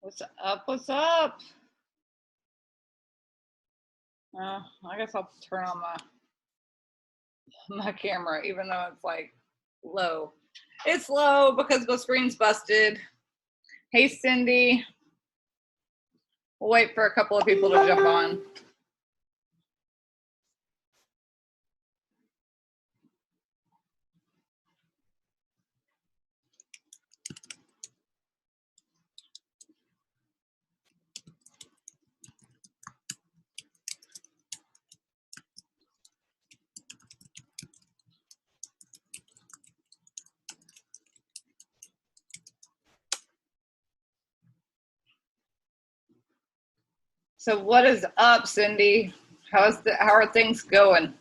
What's up? What's up? I guess I'll turn on my camera, even though it's like low. It's low because the screen's busted. Hey, Cindy. We'll wait for a couple of people to jump on. So what is up, Cindy? How are things going?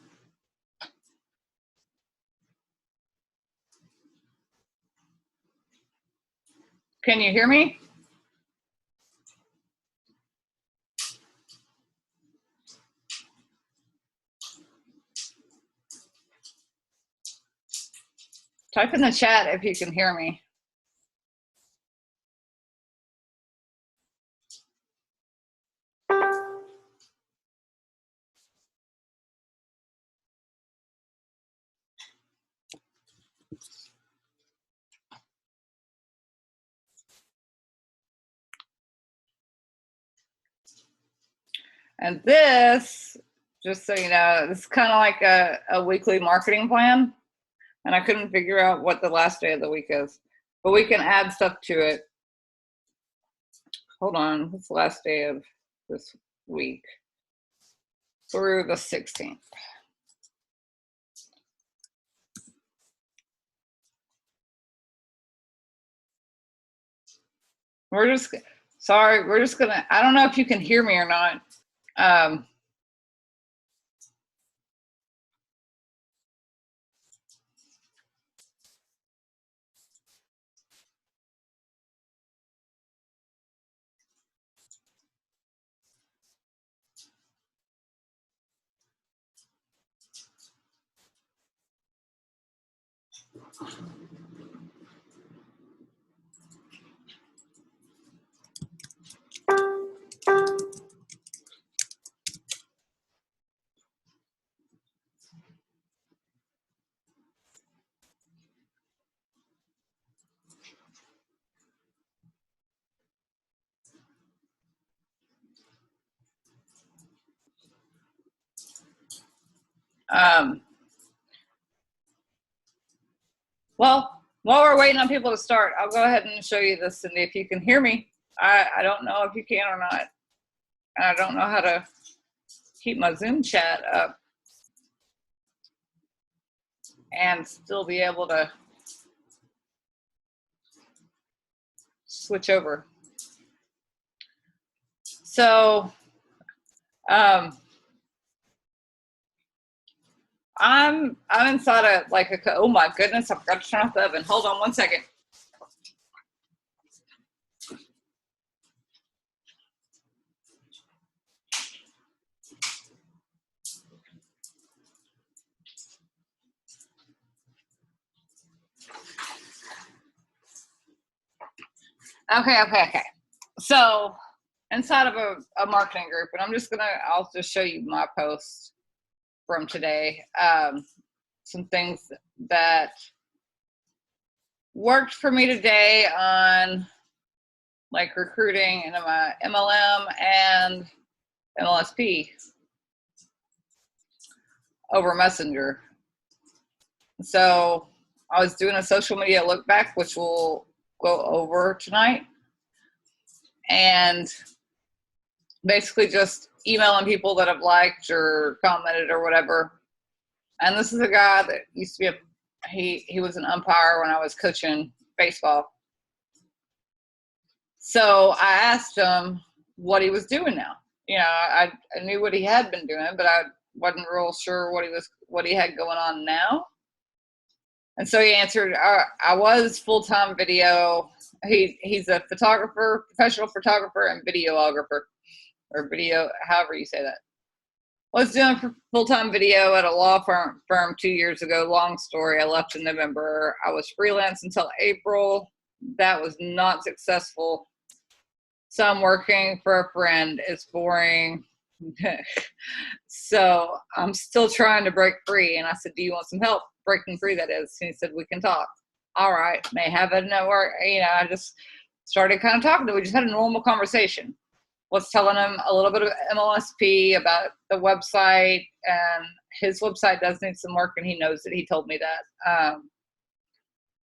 Can you hear me? Type in the chat if you can hear me. And this, just so you know, this is kind of like a weekly marketing plan. And I couldn't figure out what the last day of the week is. But we can add stuff to it. Hold on, what's the last day of this week? Through the 16th. We're just gonna, I don't know if you can hear me or not. Well, while we're waiting on people to start, I'll go ahead and show you this, Cindy, if you can hear me. I don't know if you can or not. And I don't know how to keep my Zoom chat up and still be able to switch over. So, I'm inside of like oh my goodness, I forgot to turn off the oven. Hold on one second. Okay. So inside of a marketing group, and I'll just show you my post from today. Some things that worked for me today on like recruiting into my MLM and MLSP over Messenger. So I was doing a social media look back, which we'll go over tonight, and basically just emailing people that have liked or commented or whatever. And this is a guy that used to be he was an umpire when I was coaching baseball. So I asked him what he was doing now. You know, I knew what he had been doing, but I wasn't real sure what he had going on now. And so he answered, I was full-time video. He's a photographer, professional photographer and videographer, or video, however you say that. Was doing full-time video at a law firm 2 years ago. Long story, I left in November. I was freelance until April. That was not successful. So I'm working for a friend. It's boring. So I'm still trying to break free. And I said, do you want some help breaking free? That is. And he said, we can talk. All right. May have a network. I just started kind of talking to him. We just had a normal conversation. Was telling him a little bit of MLSP about the website, and his website does need some work, and he knows it. He told me that.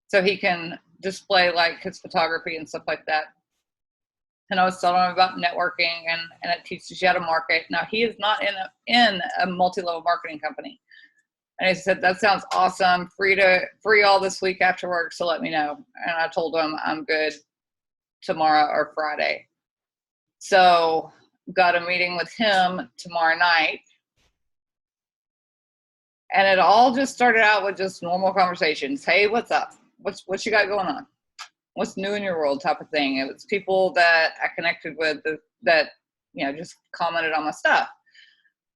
So he can display like his photography and stuff like that. And I was telling him about networking, and it teaches you how to market. Now, he is not in a multi-level marketing company. And he said, that sounds awesome. Free all this week after work, so let me know. And I told him I'm good tomorrow or Friday. So got a meeting with him tomorrow night. And it all just started out with just normal conversations. Hey, what's up? What you got going on? What's new in your world type of thing. It was people that I connected with that just commented on my stuff.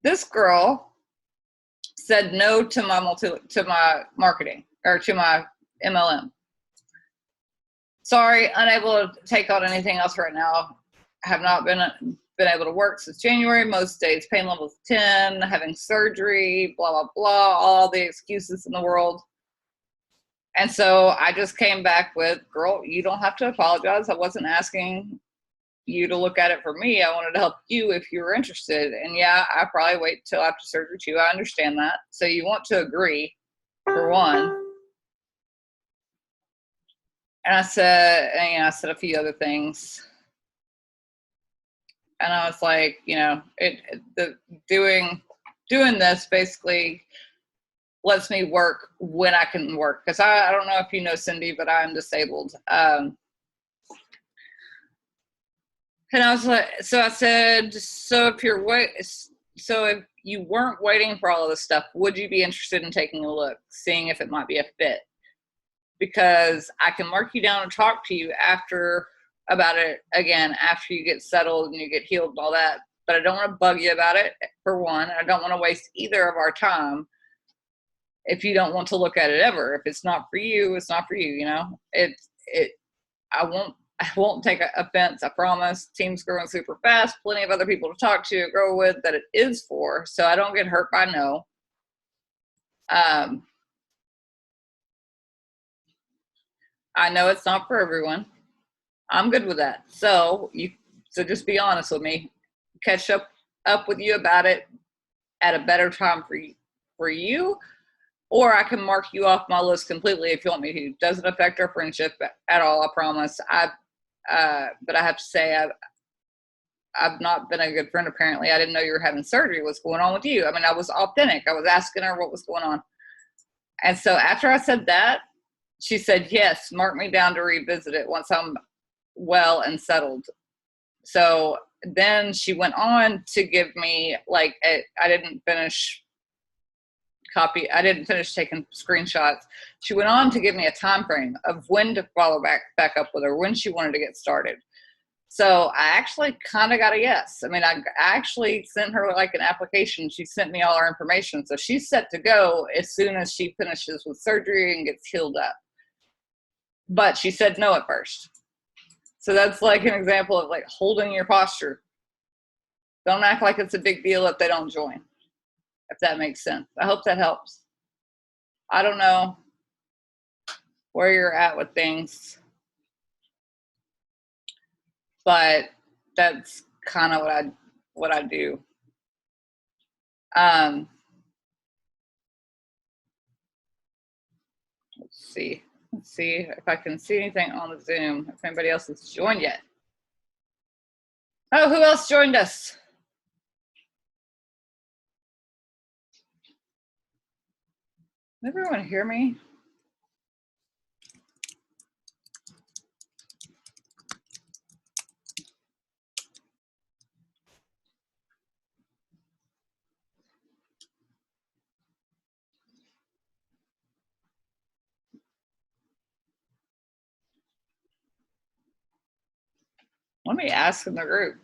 This girl said no to my marketing, or to my MLM. Sorry, unable to take on anything else right now. Have not been able to work since January. Most days pain levels 10, having surgery, blah, blah, blah, all the excuses in the world. And so I just came back with, girl, you don't have to apologize. I wasn't asking you to look at it for me. I wanted to help you if you were interested. And yeah, I probably wait till after surgery too. I understand that. So you want to agree, for one. And I said a few other things. And I was like, doing this basically lets me work when I can work. Because I don't know if you know Cindy, but I'm disabled. And I was like, so I said, so if you weren't waiting for all of this stuff, would you be interested in taking a look, seeing if it might be a fit? Because I can mark you down and talk to you about it again after you get settled and you get healed and all that. But I don't want to bug you about it, for one. I don't want to waste either of our time if you don't want to look at it ever. If it's not for you, it's not for you. I won't take offense. I promise. Team's growing super fast. Plenty of other people to talk to, grow with, that it is for. So I don't get hurt by no. I know it's not for everyone. I'm good with that. So just be honest with me. Catch up with you about it at a better time for you, or I can mark you off my list completely if you want me to. It doesn't affect our friendship at all. I promise. But I have to say, I've not been a good friend. Apparently, I didn't know you were having surgery. What's going on with you? I mean, I was authentic. I was asking her what was going on. And so after I said that, she said, yes, mark me down to revisit it once I'm well and settled. So then she went on to give me I didn't finish taking screenshots. She went on to give me a time frame of when to follow back up with her, when she wanted to get started. So I actually kind of got a yes. I mean, I actually sent her an application. She sent me all her information. So she's set to go as soon as she finishes with surgery and gets healed up. But she said no at first. So that's an example of holding your posture. Don't act like it's a big deal if they don't join, if that makes sense. I hope that helps. I don't know where you're at with things, but that's kind of what I do. Let's see if I can see anything on the Zoom, if anybody else has joined yet. Oh, who else joined us? Can everyone hear me? Let me ask in the group.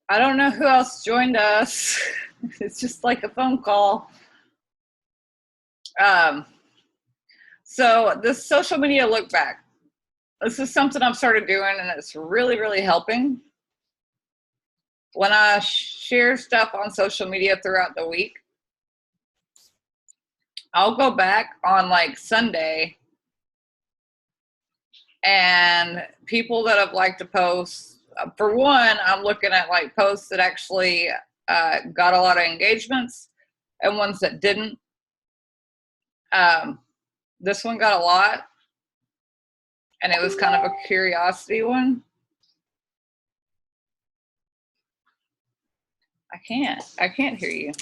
I don't know who else joined us. It's just like a phone call. So this social media look back, this is something I've started doing, and it's really, really helping. When I share stuff on social media throughout the week, I'll go back on like Sunday, and people that have liked a post, for one, I'm looking at like posts that actually got a lot of engagements and ones that didn't. This one got a lot, and it was kind of a curiosity one. I can't hear you.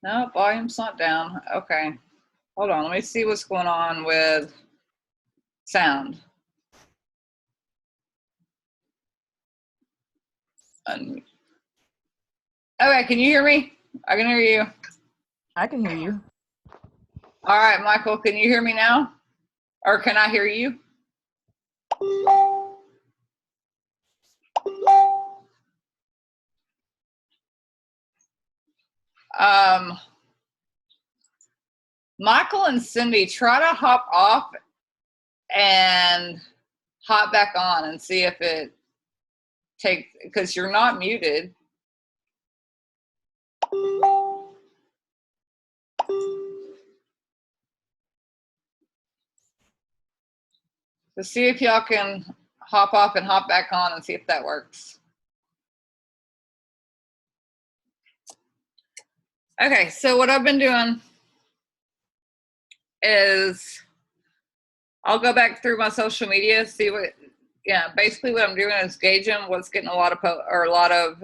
No, volume's not down. Okay. Hold on. Let me see what's going on with sound. Okay, can you hear me? I can hear you. I can hear you. All right, Michael, can you hear me now? Or can I hear you? Michael and Cindy, try to hop off and hop back on and see if it takes, because you're not muted. So see if y'all can hop off and hop back on and see if that works. Okay, so what I've been doing is I'll go back through my social media, see what, basically what I'm doing is gauging what's getting a lot of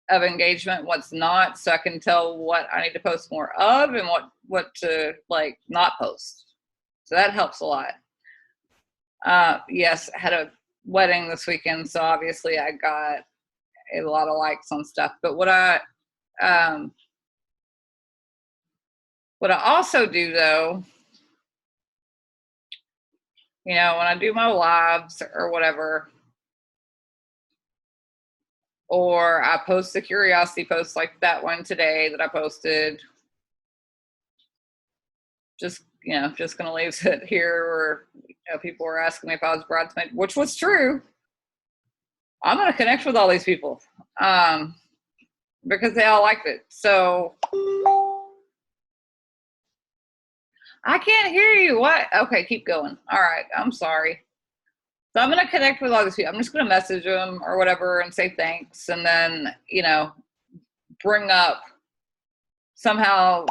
engagement, what's not, so I can tell what I need to post more of and what to like not post. So that helps a lot. Yes, I had a wedding this weekend, so obviously I got a lot of likes on stuff. But what I also do though, when I do my lives or whatever, or I post the curiosity post like that one today that I posted, just gonna leave it here where people were asking me if I was bridesmaid, which was true. I'm gonna connect with all these people because they all liked it. So I can't hear you. What? Okay, keep going. All right, I'm sorry. So I'm gonna connect with all these people. I'm just gonna message them or whatever and say thanks, and then bring up somehow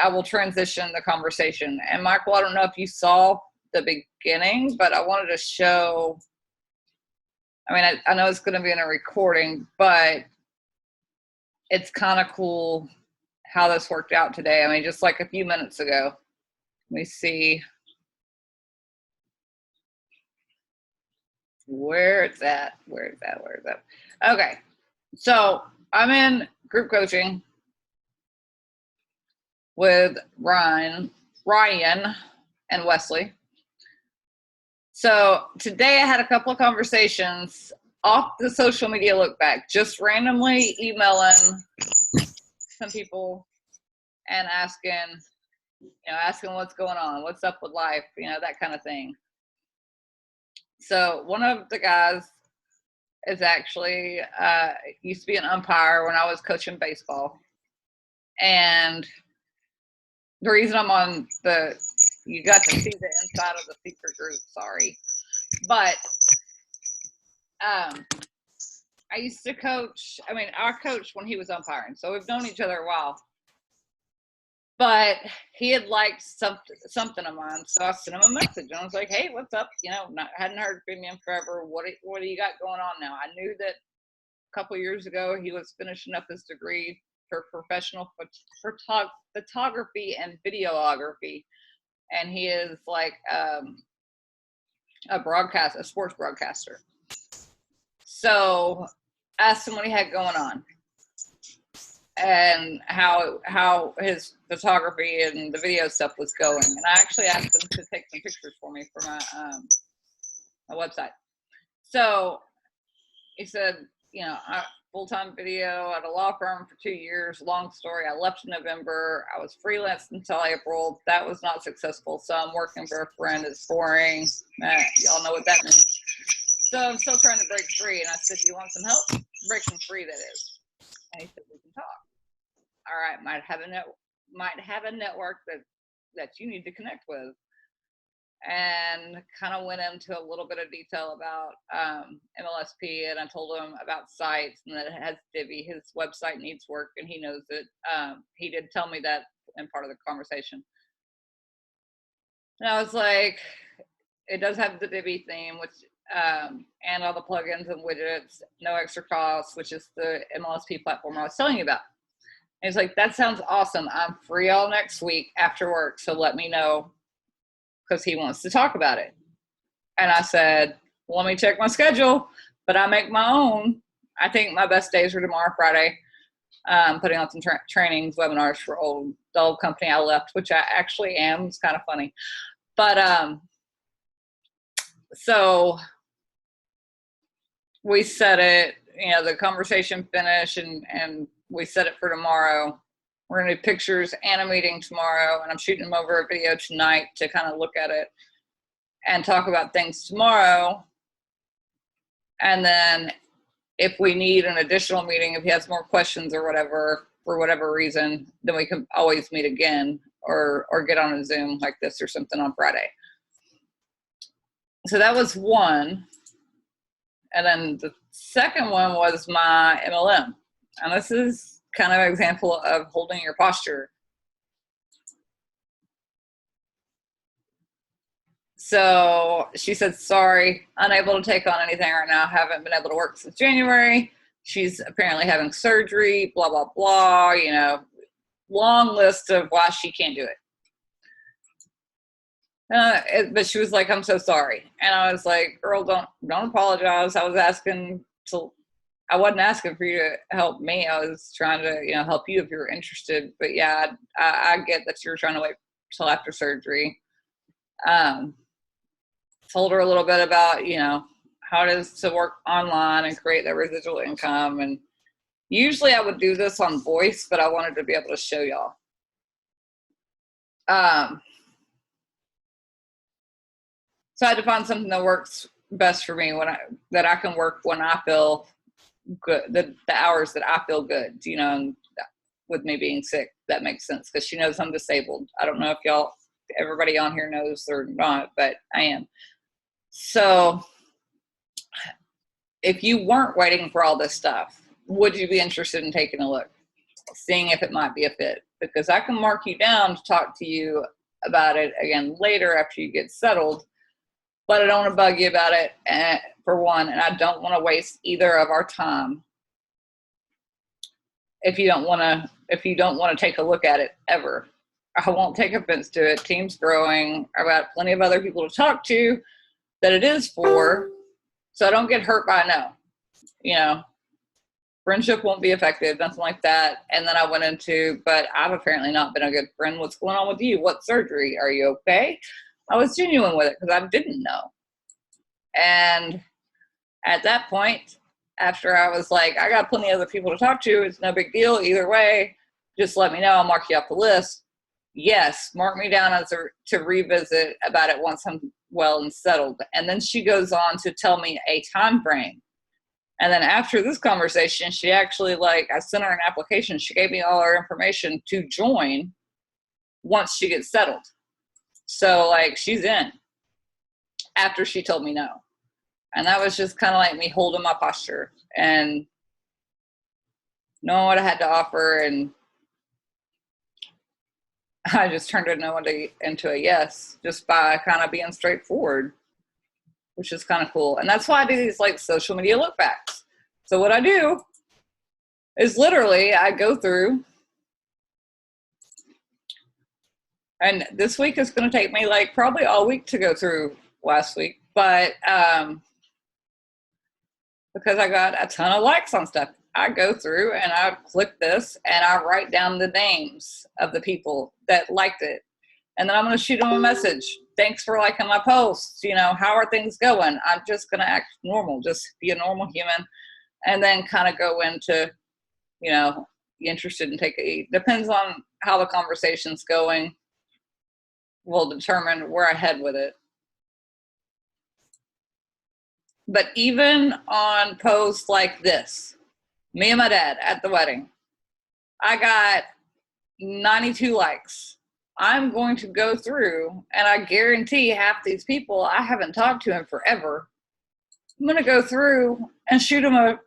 I will transition the conversation. And Michael, I don't know if you saw the beginning, but I wanted to show. I mean, I know it's going to be in a recording, but it's kind of cool how this worked out today. I mean, just like a few minutes ago. Let me see where it's at. Where is that? Okay. So I'm in group coaching with Ryan and Wesley. So today I had a couple of conversations off the social media look back, just randomly emailing some people and asking what's going on, what's up with life, that kind of thing. So one of the guys is actually used to be an umpire when I was coaching baseball. And the reason I'm on you got to see the inside of the secret group, sorry. But I used to coach, I coached when he was umpiring, so we've known each other a while. But he had liked something of mine, so I sent him a message, and I was like, hey, what's up? Hadn't heard from him forever. What do you got going on now? I knew that a couple of years ago he was finishing up his degree for professional photography and videography. and he is like a sports broadcaster. So asked him what he had going on and how his photography and the video stuff was going. And I actually asked him to take some pictures for me for my website. So he said, full-time video at a law firm for 2 years. Long story. I left in November. I was freelance until April. That was not successful. So I'm working for a friend. It's boring. Y'all know what that means. So I'm still trying to break free. And I said, you want some help? Breaking free, that is. And he said, we can talk. All right, might have a network that you need to connect with. And kind of went into a little bit of detail about MLSP, and I told him about sites and that it has Divi. His website needs work, and he knows it. He did tell me that in part of the conversation. And I was like, it does have the Divi theme, which and all the plugins and widgets, no extra cost, which is the MLSP platform I was telling you about. And he's like, that sounds awesome. I'm free all next week after work, so let me know, because he wants to talk about it. And I said, well, let me check my schedule, but I make my own. I think my best days are tomorrow, Friday, putting on some trainings, webinars for the old company I left, which I actually am. It's kind of funny. But so we set it, the conversation finished, and we set it for tomorrow. We're going to do pictures and a meeting tomorrow, and I'm shooting them over a video tonight to kind of look at it and talk about things tomorrow. And then if we need an additional meeting, if he has more questions or whatever, for whatever reason, then we can always meet again or get on a Zoom like this or something on Friday. So that was one. And then the second one was my MLM. And this is kind of an example of holding your posture. So she said, sorry, unable to take on anything right now. Haven't been able to work since January. She's apparently having surgery, blah, blah, blah, long list of why she can't do it. But she was like, I'm so sorry. And I was like, girl, don't apologize. I wasn't asking for you to help me. I was trying to, help you if you were interested. But yeah, I get that you're trying to wait till after surgery. Told her a little bit about, how it is to work online and create that residual income. And usually I would do this on voice, but I wanted to be able to show y'all. So I had to find something that works best for me that I can work when I feel good, the hours that I feel good, and with me being sick. That makes sense, because she knows I'm disabled. I don't know if everybody on here knows or not, but I am. So if you weren't waiting for all this stuff, would you be interested in taking a look, seeing if it might be a fit? Because I can mark you down to talk to you about it again later after you get settled, but I don't want to bug you about it, for one, and I don't want to waste either of our time if you don't want to take a look at it ever. I won't take offense to it. Team's growing. I've got plenty of other people to talk to that it is for, so I don't get hurt by no. Friendship won't be affected, nothing like that. And then I went into, but I've apparently not been a good friend. What's going on with you? What surgery? Are you okay? I was genuine with it because I didn't know. And at that point, after I was like, I got plenty of other people to talk to. It's no big deal either way. Just let me know. I'll mark you off the list. Yes, mark me down to revisit about it once I'm well and settled. And then she goes on to tell me a time frame. And then after this conversation, she actually, I sent her an application. She gave me all her information to join once she gets settled. So, she's in after she told me no. And that was just kind of like me holding my posture and knowing what I had to offer. And I just turned a no into a yes just by kind of being straightforward, which is kind of cool. And that's why I do these social media look backs. So what I do is literally I go through And this week is going to take me like probably all week to go through last week, but because I got a ton of likes on stuff, I go through and I click this and I write down the names of the people that liked it. And then I'm going to shoot them a message. Thanks for liking my posts. You know, how are things going? I'm just going to act normal, just be a normal human. And then kind of go into, you know, interested in take a eat. Depends on how the conversation's going. Will determine where I head with it. But even on posts like this, me and my dad at the wedding, I got 92 likes. I'm going to go through, and I guarantee half these people I haven't talked to in forever. I'm going to go through and shoot them a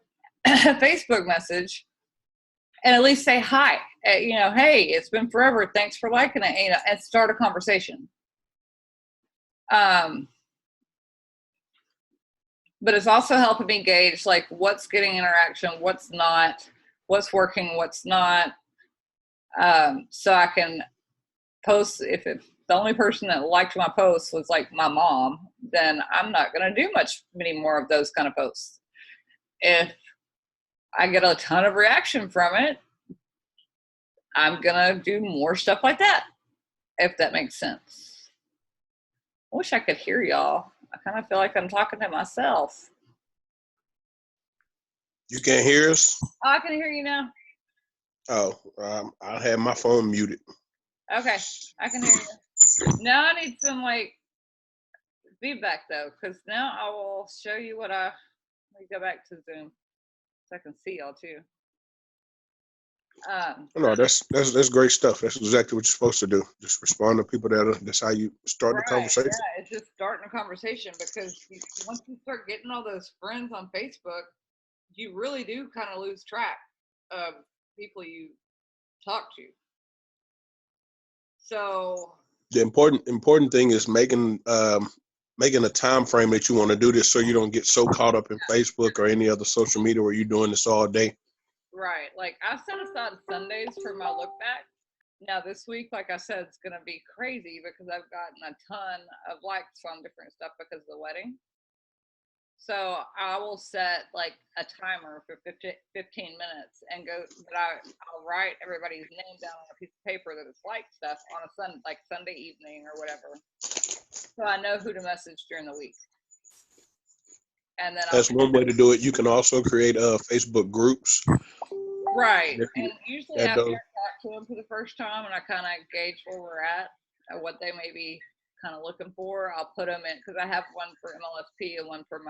Facebook message and at least say hi. You know, hey, it's been forever. Thanks for liking it. You know, and start a conversation. But it's also helping me gauge like what's getting interaction, what's not, what's working, what's not. So I can post. If the only person that liked my post was like my mom, then I'm not going to do many more of those kind of posts. If I get a ton of reaction from it, I'm going to do more stuff like that, if that makes sense. I wish I could hear y'all. I kind of feel like I'm talking to myself. You can't hear us? Oh, I can hear you now. Oh, I had my phone muted. Okay, I can hear you. Now I need some like feedback though, because now I will show you what let me go back to Zoom so I can see y'all too. No, that's great stuff. That's exactly what you're supposed to do. Just respond to people that's how you start the conversation. Yeah, it's just starting a conversation because once you start getting all those friends on Facebook, you really do kind of lose track of people you talk to. So the important thing is making a time frame that you want to do this, so you don't get so caught up in Facebook or any other social media where you're doing this all day. Right. Like I set aside Sundays for my look back. Now this week, like I said, it's going to be crazy because I've gotten a ton of likes on different stuff because of the wedding. So I will set like a timer for 15 minutes and I'll write everybody's name down on a piece of paper that it's like stuff on a Sunday evening or whatever. So I know who to message during the week. And then that's one way to do it. You can also create Facebook groups. Right. And usually after I talk to them for the first time and I kind of gauge where we're at and what they may be kind of looking for, I'll put them in because I have one for MLSP and one for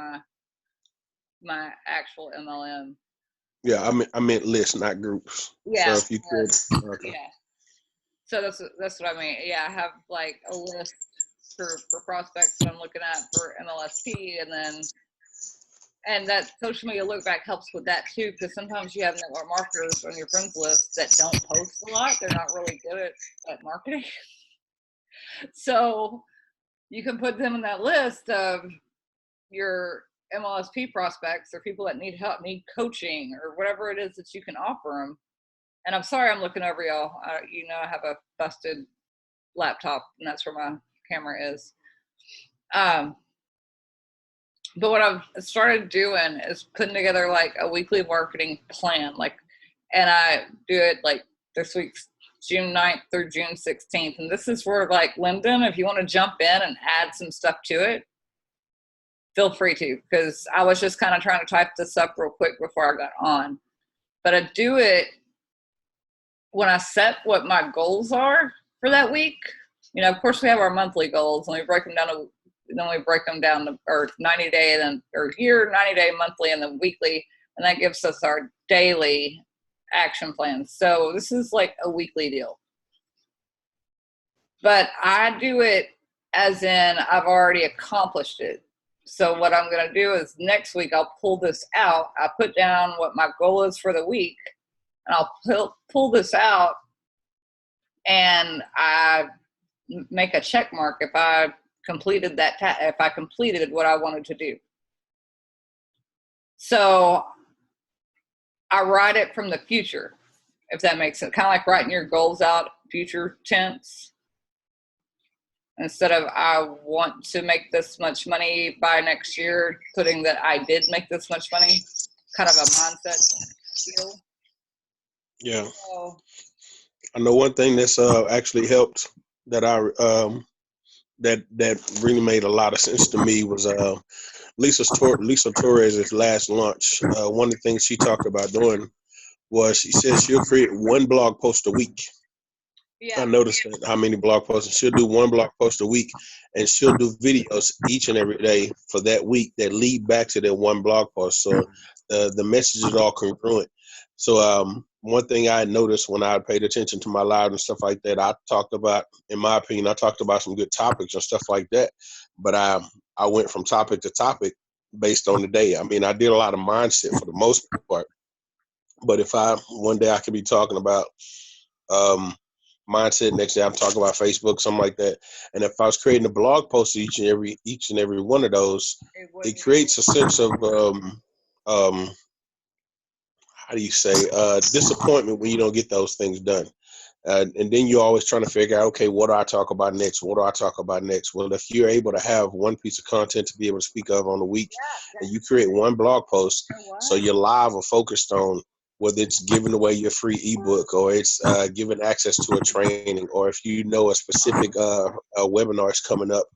my actual MLM. Yeah, I meant lists, not groups. Yeah. So if you could, okay. Yeah. So that's what I mean. Yeah, I have like a list for prospects that I'm looking at for MLSP, and that social media look back helps with that too, because sometimes you have network marketers on your friends list that don't post a lot. They're not really good at marketing. So you can put them in that list of your MLSP prospects or people that need help, need coaching or whatever it is that you can offer them. And I'm sorry I'm looking over y'all. I have a busted laptop and that's where my camera is. But what I've started doing is putting together like a weekly marketing plan. And I do it like this week's June 9th through June 16th. And this is for like Lyndon, if you want to jump in and add some stuff to it, feel free to, because I was just kind of trying to type this up real quick before I got on. But I do it when I set what my goals are for that week. Of course we have our monthly goals and we break them down to or 90 day, or year, 90 day, monthly, and then weekly. And that gives us our daily action plans. So this is like a weekly deal. But I do it as in I've already accomplished it. So what I'm going to do is next week I'll pull this out. I put down what my goal is for the week, and I'll pull this out, and I make a check mark if I completed if I completed what I wanted to do. So I write it from the future, if that makes sense. Kind of like writing your goals out, future tense. Instead of I want to make this much money by next year, putting that I did make this much money, kind of a mindset deal. Yeah. So, I know one thing that's actually helped that that really made a lot of sense to me was Lisa Torres's last launch. One of the things she talked about doing was she said she'll create one blog post a week. yeah. I noticed that how many blog posts. She'll do one blog post a week, and she'll do videos each and every day for that week that lead back to that one blog post. So the message is all congruent. So one thing I noticed when I paid attention to my live and stuff like that, I talked about, in my opinion, I talked about some good topics and stuff like that. But I went from topic to topic based on the day. I mean, I did a lot of mindset for the most part. But if one day I could be talking about mindset, next day I'm talking about Facebook, something like that. And if I was creating a blog post each and every one of those, it creates a sense of how do you say disappointment when you don't get those things done. And then you're always trying to figure out, okay, what do I talk about next? What do I talk about next? Well, if you're able to have one piece of content to be able to speak of on a week, and you create one blog post, so you're live or focused on whether it's giving away your free ebook or it's giving access to a training, or if you know a specific webinar is coming up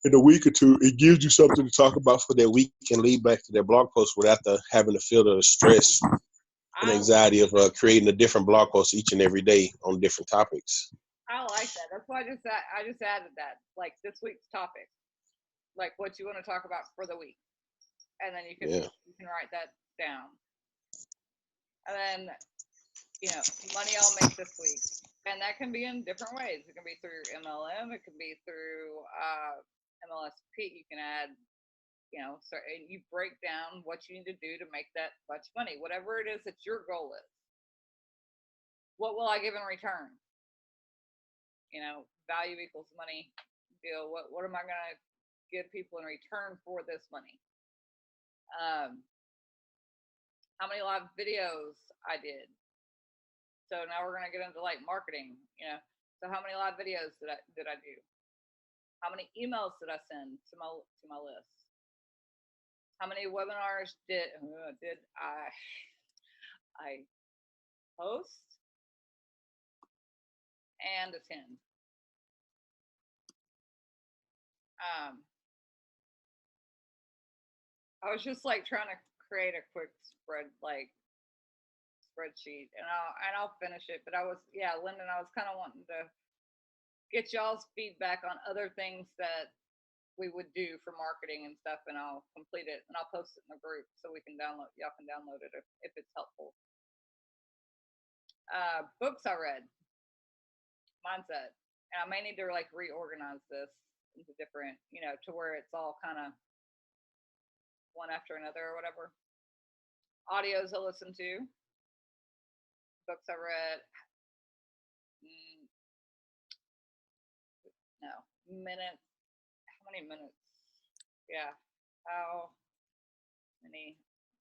in a week or two, it gives you something to talk about for that week and lead back to their blog post without having to feel the stress and anxiety of creating a different blog post each and every day on different topics. I like that. That's why I just added that, like this week's topic, like what you want to talk about for the week, and then you can write that down. And then, money I'll make this week, and that can be in different ways. It can be through MLM. It can be through MLSP. You can add, so and you break down what you need to do to make that much money, whatever it is that your goal is. What will I give in return? Value equals money deal. What am I going to give people in return for this money? How many live videos I did. So now we're going to get into like marketing, So how many live videos did I do? How many emails did I send to my list? How many webinars did I host and attend? I was just like trying to create a quick spreadsheet, and I'll finish it. But Lyndon, I was kind of wanting to get y'all's feedback on other things that we would do for marketing and stuff, and I'll complete it and I'll post it in the group so y'all can download it if it's helpful. Books I read, mindset, and I may need to like reorganize this into different, to where it's all kind of one after another or whatever. Audios I listen to, books I read, minutes. How many minutes? Yeah, how many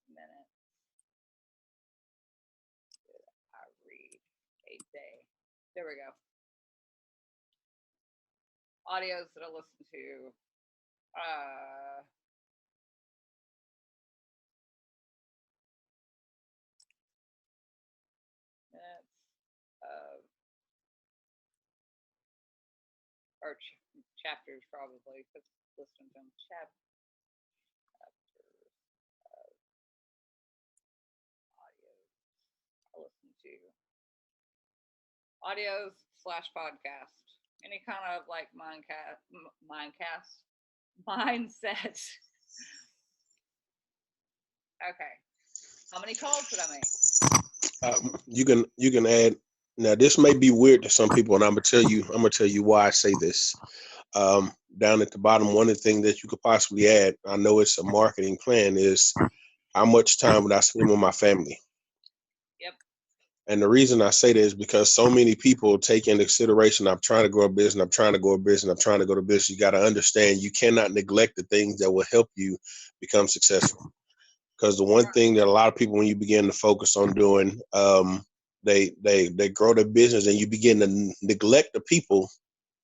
minutes did I read a day? There we go. Audios that I listen to. Minutes of or chapters probably, because listening to them. Chapters of audios I listen to. Audios / podcast. Any kind of like mindset. Okay. How many calls did I make? You can add. Now this may be weird to some people, and I'm gonna tell you why I say this. Down at the bottom, one of the things that you could possibly add, I know it's a marketing plan, is how much time would I spend with my family? Yep. And the reason I say that is because so many people take into consideration, I'm trying to grow a business, I'm trying to go to business. You got to understand, you cannot neglect the things that will help you become successful. Because the one thing that a lot of people, when you begin to focus on doing, they grow their business and you begin to neglect the people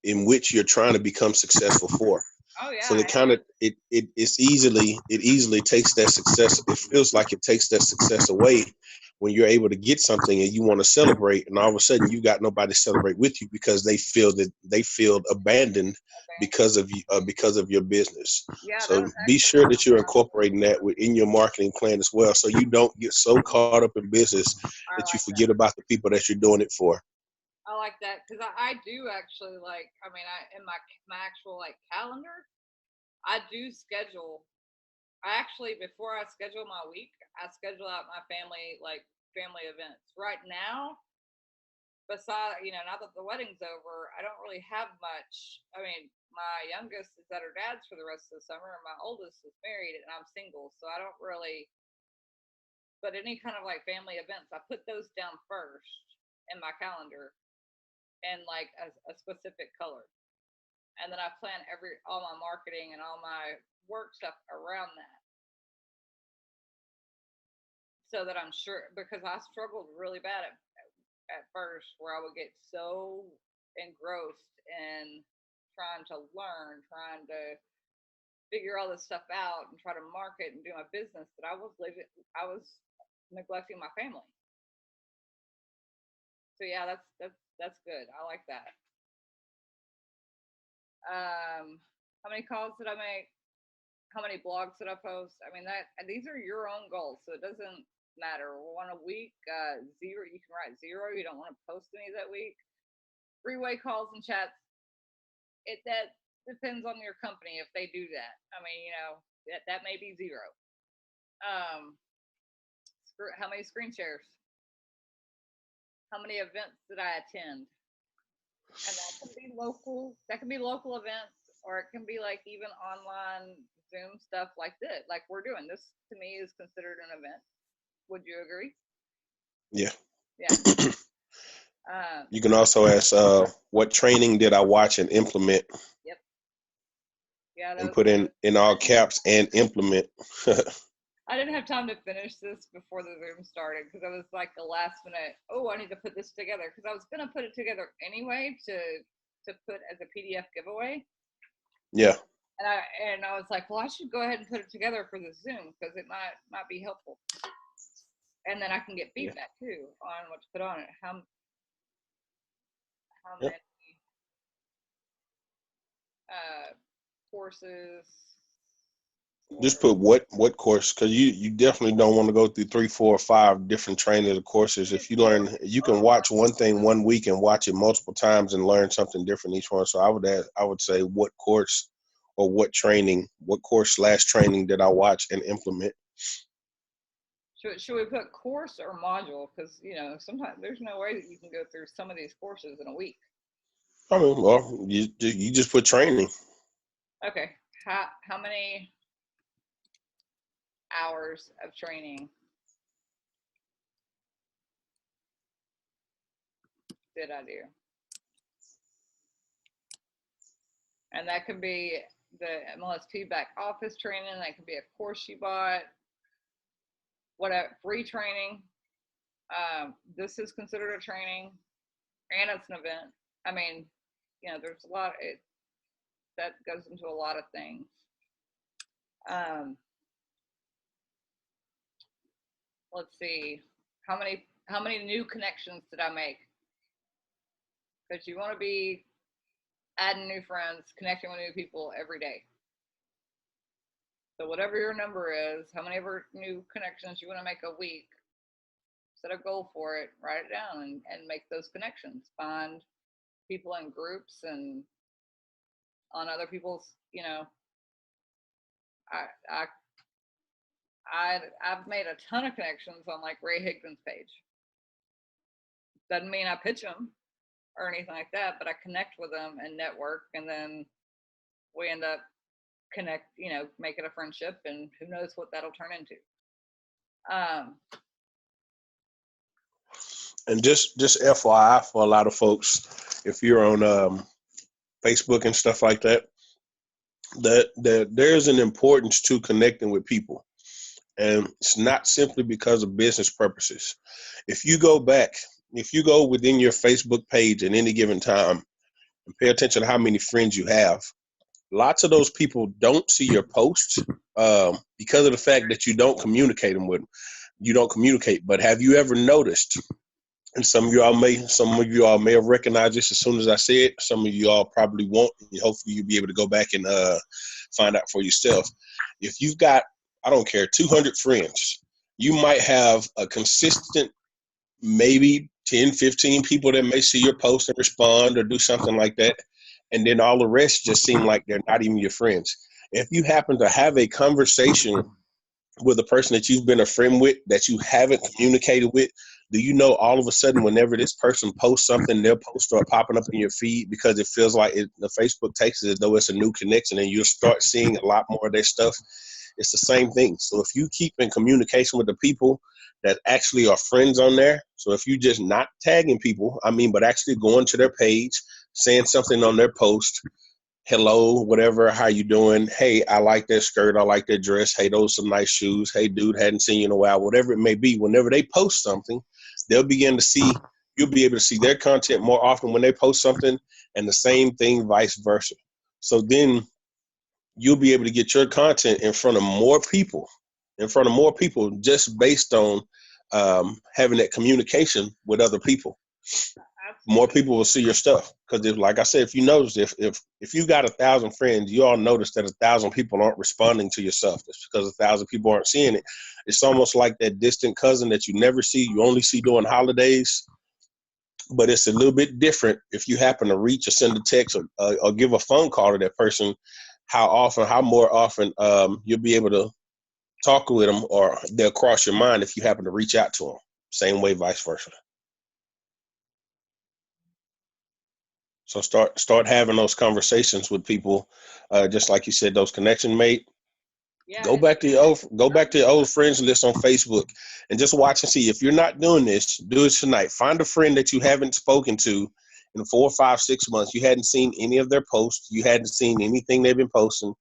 in which you're trying to become successful for. Oh yeah. So it easily takes that success. It feels like it takes that success away when you're able to get something and you want to celebrate, and all of a sudden you got nobody to celebrate with you because they feel abandoned because of you, because of your business. Yeah, So be sure that you're incorporating that within your marketing plan as well, so you don't get so caught up in business that you forget about the people that you're doing it for. I like that because I do actually like. I mean, in my actual like calendar, I do schedule. I actually, before I schedule my week, I schedule out my family events. Right now, besides, now that the wedding's over, I don't really have much. I mean, my youngest is at her dad's for the rest of the summer, and my oldest is married, and I'm single, so I don't really. But any kind of like family events, I put those down first in my calendar, and like a specific color, and then I plan all my marketing and all my work stuff around that, so that I'm sure, because I struggled really bad at first, where I would get so engrossed in trying to learn, trying to figure all this stuff out and try to market and do my business, that I was neglecting my family. So yeah, that's good. I like that. How many calls did I make? How many blogs did I post? I mean, these are your own goals, so it doesn't matter. 1 a week, 0. You can write 0. You don't want to post any that week. 3-way calls and chats. That depends on your company if they do that. I mean, that may be 0. How many screen shares? How many events did I attend? And that can be local. That can be local events, or it can be like even online Zoom stuff like this, like we're doing. This to me is considered an event. Would you agree? Yeah. Yeah. You can also ask, what training did I watch and implement? Yep. Yeah. And put in all caps and implement. I didn't have time to finish this before the Zoom started because I was like the last minute. Oh, I need to put this together because I was gonna put it together anyway to put as a PDF giveaway. Yeah. And I was like, well, I should go ahead and put it together for the Zoom because it might be helpful. And then I can get feedback too on what to put on it. How many courses? Just put what course, because you definitely don't want to go through 3, 4, or 5 different training or courses. If you learn, you can watch one thing one week and watch it multiple times and learn something different each one. So I would say what course or what course/training did I watch and implement. Should we put course or module? Because sometimes there's no way that you can go through some of these courses in a week. I mean, well, you just put training. Okay. How many hours of training did I do? And that could be the MLSP back office training. That could be a course you bought. Whatever, free training. This is considered a training, and it's an event. I mean, there's a lot. That goes into a lot of things. Let's see. How many new connections did I make? Because you want to be adding new friends, connecting with new people every day. So whatever your number is, how many ever new connections you want to make a week, set a goal for it, write it down, and make those connections. Find people in groups and on other people's, I've made a ton of connections on like Ray Higdon's page. Doesn't mean I pitch them or anything like that, but I connect with them and network, and then we end up make it a friendship, and who knows what that'll turn into. And just FYI for a lot of folks, if you're on Facebook and stuff like that, that there's an importance to connecting with people, and it's not simply because of business purposes. If you go within your Facebook page at any given time and pay attention to how many friends you have. Lots of those people don't see your posts because of the fact that you don't communicate them with them. You don't communicate. But have you ever noticed, and some of you all may have recognized this as soon as I said it, some of you all probably won't, and hopefully you'll be able to go back and find out for yourself. If you've got, I don't care, 200 friends, you might have a consistent maybe 10, 15 people that may see your post and respond or do something like that. And then all the rest just seem like they're not even your friends. If you happen to have a conversation with a person that you've been a friend with that you haven't communicated with, do you know all of a sudden whenever this person posts something, their posts start popping up in your feed because it feels like the Facebook takes it as though it's a new connection and you'll start seeing a lot more of their stuff. It's the same thing. So if you keep in communication with the people that actually are friends on there, so if you just not tagging people, but actually going to their page, saying something on their post, hello, whatever, how you doing? Hey, I like that skirt. I like that dress. Hey, those some nice shoes. Hey, dude, hadn't seen you in a while. Whatever it may be, whenever they post something, you'll be able to see their content more often when they post something, and the same thing vice versa. So then you'll be able to get your content in front of more people, just based on having that communication with other people. More people will see your stuff because, like I said, if you notice, if you got 1,000 friends, you all notice that 1,000 people aren't responding to your stuff. It's because 1,000 people aren't seeing it. It's almost like that distant cousin that you never see, you only see during holidays. But it's a little bit different if you happen to reach or send a text or give a phone call to that person. How more often you'll be able to talk with them, or they'll cross your mind if you happen to reach out to them. Same way, vice versa. So start having those conversations with people, just like you said, those connection made. Yeah. Go back to your old friends list on Facebook and just watch and see. If you're not doing this, do it tonight. Find a friend that you haven't spoken to in 4, 5, 6 months. You hadn't seen any of their posts. You hadn't seen anything they've been posting.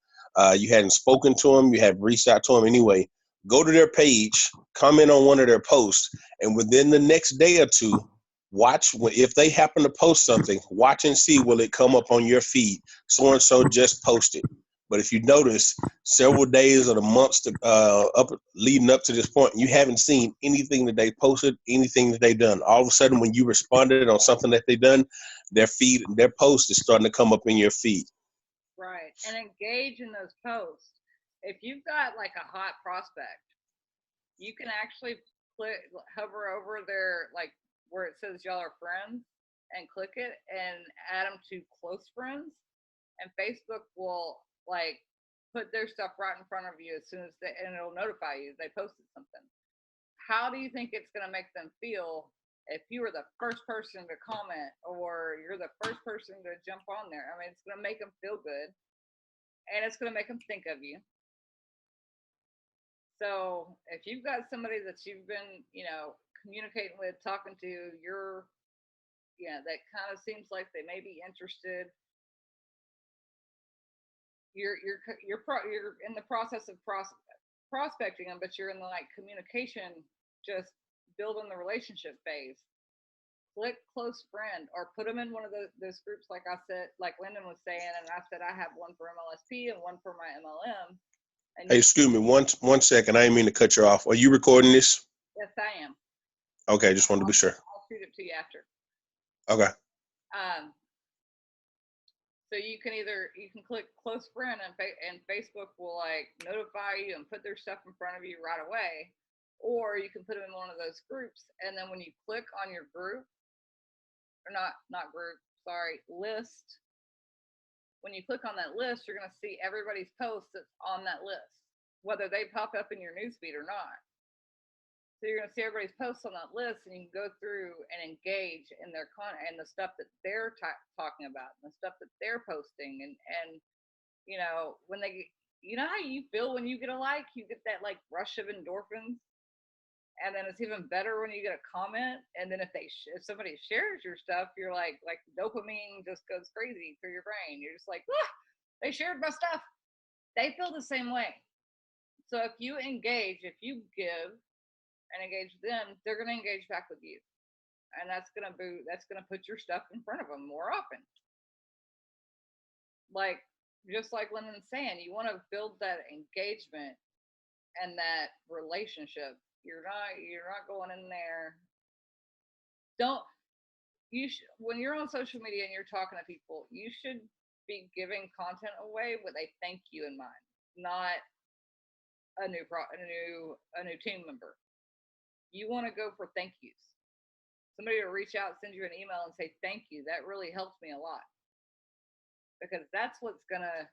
You hadn't spoken to them. You had reached out to them anyway. Go to their page, comment on one of their posts, and within the next day or two, watch if they happen to post something. Watch and see, will it come up on your feed? So and so just posted. But if you notice, several days or the months leading up to this point, you haven't seen anything that they posted, anything that they've done. All of a sudden, when you responded on something that they've done, their post is starting to come up in your feed. Right. And engage in those posts. If you've got like a hot prospect, you can actually hover over their, like where it says y'all are friends, and click it and add them to close friends. And Facebook will like put their stuff right in front of you as soon as and it'll notify you they posted something. How do you think it's going to make them feel if you were the first person to comment or you're the first person to jump on there? I mean, it's going to make them feel good, and it's going to make them think of you. So if you've got somebody that you've been, communicating with, talking to, that kind of seems like they may be interested. You're in the process of prospecting them, but you're in the like communication, just building the relationship phase. Click close friend, or put them in one of those groups, like I said, like Lyndon was saying, and I said I have one for MLSP and one for my MLM. Hey, excuse me, one second. I didn't mean to cut you off. Are you recording this? Yes, I am. Okay, just wanted to be sure. I'll shoot it to you after. Okay. So you can click close friend, and Facebook will like notify you and put their stuff in front of you right away, or you can put them in one of those groups, and then when you click on your group, or not group, sorry, list. When you click on that list, you're going to see everybody's post that's on that list, whether they pop up in your newsfeed or not. So you're going to see everybody's posts on that list, and you can go through and engage in their content and the stuff that they're talking about, and the stuff that they're posting, and when they, how you feel when you get a like, you get that like rush of endorphins, and then it's even better when you get a comment, and then if somebody shares your stuff, you're like dopamine just goes crazy through your brain. You're just like, they shared my stuff. They feel the same way. So if you engage, if you give and engage them, they're going to engage back with you, and that's going to put your stuff in front of them more often. like, just like Lyndon's saying, you want to build that engagement and that relationship. You're not going in there. Don't you should, when you're on social media and you're talking to people, you should be giving content away with a thank you in mind, not a new team member. You want to go for thank yous. Somebody to reach out, send you an email and say thank you. That really helps me a lot, because that's what's gonna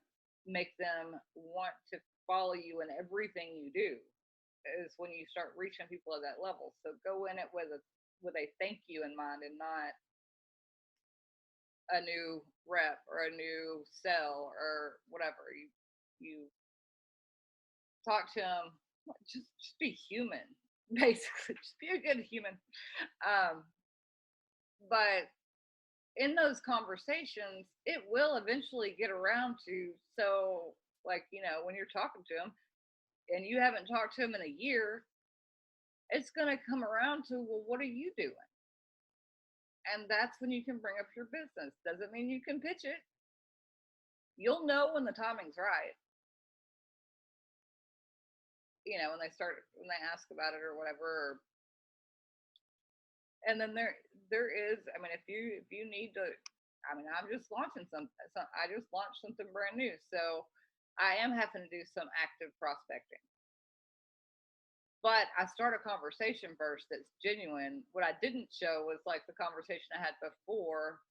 make them want to follow you in everything you do, is when you start reaching people at that level. So go in it with a thank you in mind, and not a new rep or a new sell or whatever. You talk to them, just be human, basically. Just be a good human. But in those conversations, it will eventually get around to, so, like, when you're talking to them and you haven't talked to them in a year, it's going to come around to, well, what are you doing? And that's when you can bring up your business. Doesn't mean you can pitch it. You'll know when the timing's right. When they ask about it or whatever. And then there is, I mean, if you need to, I mean, I'm just launching I just launched something brand new. So I am having to do some active prospecting. But I start a conversation first that's genuine. What I didn't show was like the conversation I had before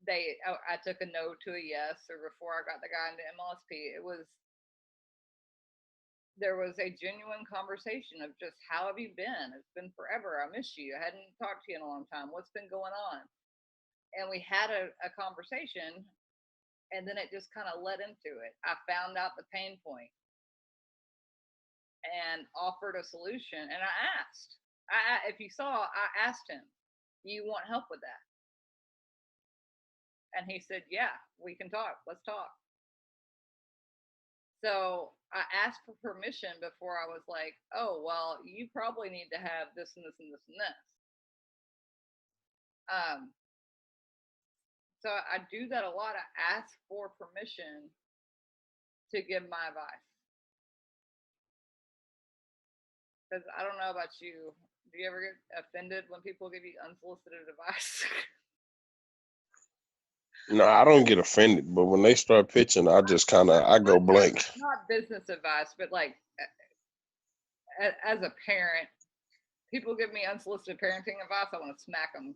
I took a no to a yes, or before I got the guy into MLSP. There was a genuine conversation of just, how have you been? It's been forever. I miss you. I hadn't talked to you in a long time. What's been going on? And we had a conversation, and then it just kind of led into it. I found out the pain point and offered a solution. And I asked, if you saw, I asked him, do you want help with that? And he said, yeah, we can talk. Let's talk. So I asked for permission before I was like, oh, well, you probably need to have this and this and this and this. So I do that a lot. I ask for permission to give my advice. Because I don't know about you. Do you ever get offended when people give you unsolicited advice? No, I don't get offended, but when they start pitching, I just I go blank. Not business advice, but like, as a parent, people give me unsolicited parenting advice, I want to smack them.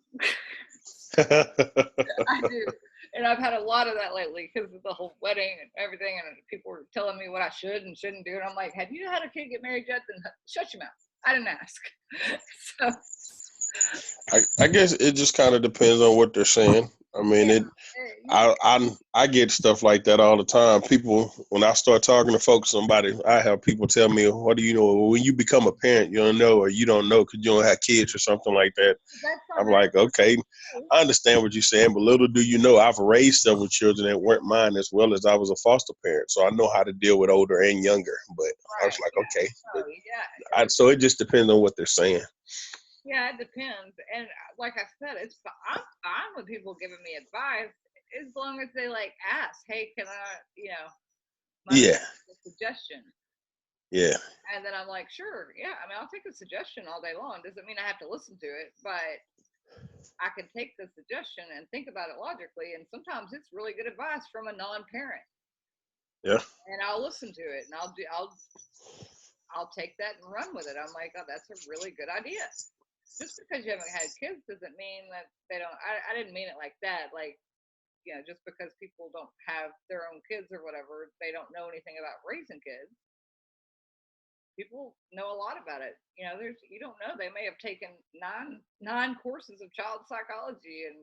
I do. And I've had a lot of that lately because of the whole wedding and everything, and people were telling me what I should and shouldn't do. And I'm like, have you had a kid get married yet? Then shut your mouth. I didn't ask. So I guess it just kind of depends on what they're saying. I mean, I get stuff like that all the time. People, when I start talking to folks, I have people tell me, what do you know? When you become a parent, you don't know, or you don't know because you don't have kids or something like that. I'm like, okay, I understand what you're saying, but little do you know, I've raised several children that weren't mine, as well as I was a foster parent. So I know how to deal with older and younger. But I was like, okay. So it just depends on what they're saying. Yeah, it depends. And like I said, I'm fine with people giving me advice as long as they like ask, hey, can I, Yeah. a suggestion. Yeah. And then I'm like, sure, yeah. I mean, I'll take a suggestion all day long. Doesn't mean I have to listen to it, but I can take the suggestion and think about it logically. And sometimes it's really good advice from a non-parent. Yeah. And I'll listen to it, and I'll take that and run with it. I'm like, oh, that's a really good idea. Just because you haven't had kids doesn't mean that they don't. I didn't mean it like that. Like, just because people don't have their own kids or whatever, they don't know anything about raising kids. People know a lot about it. You don't know. They may have taken nine courses of child psychology and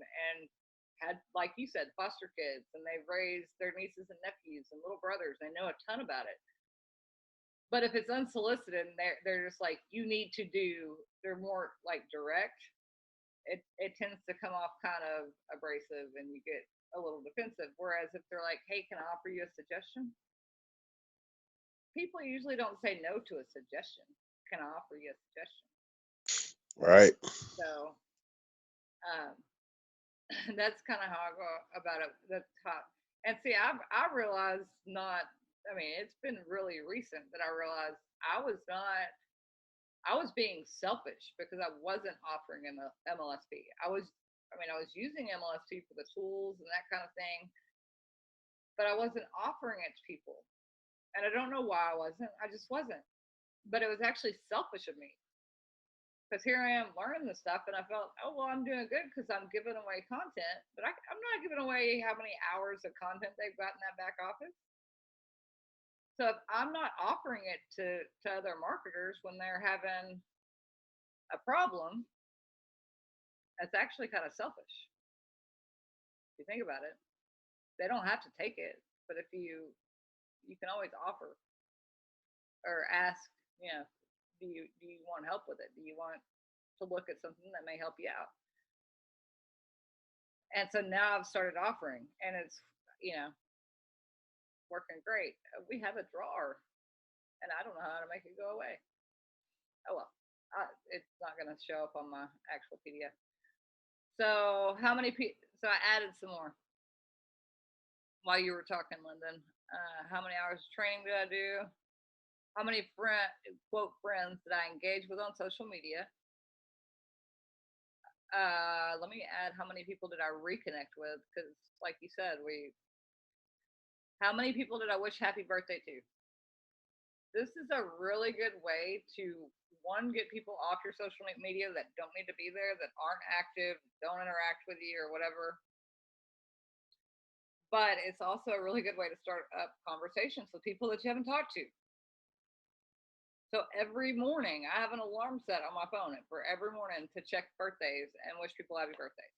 had, like you said, foster kids, and they've raised their nieces and nephews and little brothers. They know a ton about it. But if it's unsolicited and they're just like, you need to do, they're more like direct, it tends to come off kind of abrasive and you get a little defensive. Whereas if they're like, hey, can I offer you a suggestion? People usually don't say no to a suggestion. Can I offer you a suggestion? Right. So that's kind of how I go about it. That's how. And see, I realized not. I mean, it's been really recent that I realized I was being selfish because I wasn't offering MLSP. I was using MLSP for the tools and that kind of thing, but I wasn't offering it to people. And I don't know why I wasn't. I just wasn't. But it was actually selfish of me because here I am learning this stuff, and I felt, oh well, I'm doing good because I'm giving away content, but I'm not giving away how many hours of content they've got in that back office. So if I'm not offering it to other marketers when they're having a problem, that's actually kind of selfish. If you think about it, they don't have to take it, but if you can always offer or ask, you know, do you want help with it? Do you want to look at something that may help you out? And so now I've started offering, and it's, you know, working great. We have a drawer, and I don't know how to make it go away. Oh well, it's not going to show up on my actual PDF. So how many so I added some more while you were talking, Lyndon. How many hours of training did I do? How many quote friends did I engage with on social media? Let me add how many people did I reconnect with, because like you said, how many people did I wish happy birthday to? This is a really good way to, one, get people off your social media that don't need to be there, that aren't active, don't interact with you or whatever. But it's also a really good way to start up conversations with people that you haven't talked to. So every morning I have an alarm set on my phone for every morning to check birthdays and wish people happy birthdays.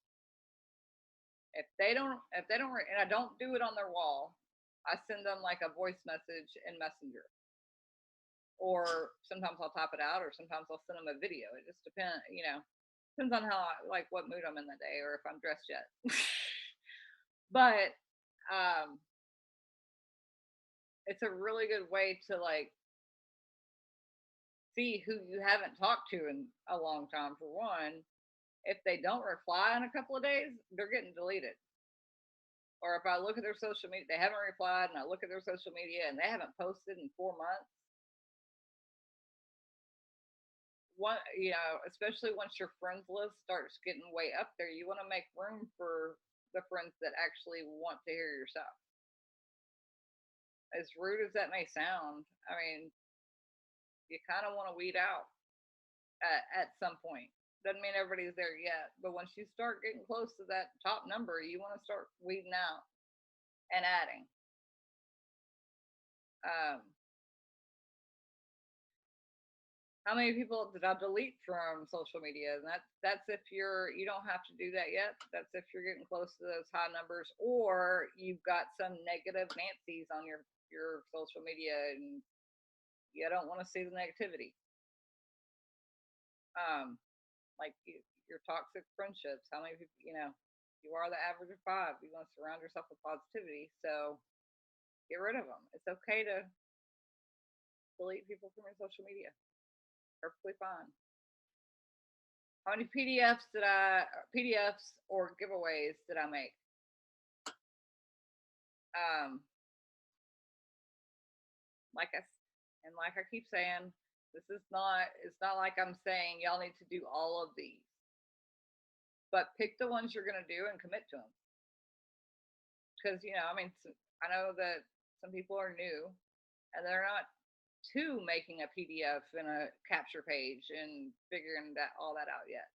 If they don't, and I don't do it on their wall, I send them like a voice message in Messenger. Or sometimes I'll type it out, or sometimes I'll send them a video. It just depends, you know, depends on how like what mood I'm in that day, or if I'm dressed yet. But it's a really good way to like see who you haven't talked to in a long time. For one, if they don't reply in a couple of days, they're getting deleted. Or if I look at their social media, they haven't replied, and I look at their social media and they haven't posted in 4 months. One, you know, especially once your friends list starts getting way up there, you want to make room for the friends that actually want to hear your stuff. As rude as that may sound, I mean, you kind of want to weed out at some point. Doesn't mean everybody's there yet, but once you start getting close to that top number, you want to start weeding out and adding. How many people did I delete from social media? And that's if you don't have to do that yet. That's if you're getting close to those high numbers, or you've got some negative Nancy's on your social media and you don't want to see the negativity. Like your toxic friendships. How many people, you know, you are the average of 5. You want to surround yourself with positivity. So get rid of them. It's okay to delete people from your social media. Perfectly fine. How many PDFs or giveaways did I make? Like I keep saying, it's not like I'm saying y'all need to do all of these, but pick the ones you're going to do and commit to them. Because, you know, I mean, I know that some people are new and they're not to making a PDF and a capture page and figuring all that out yet.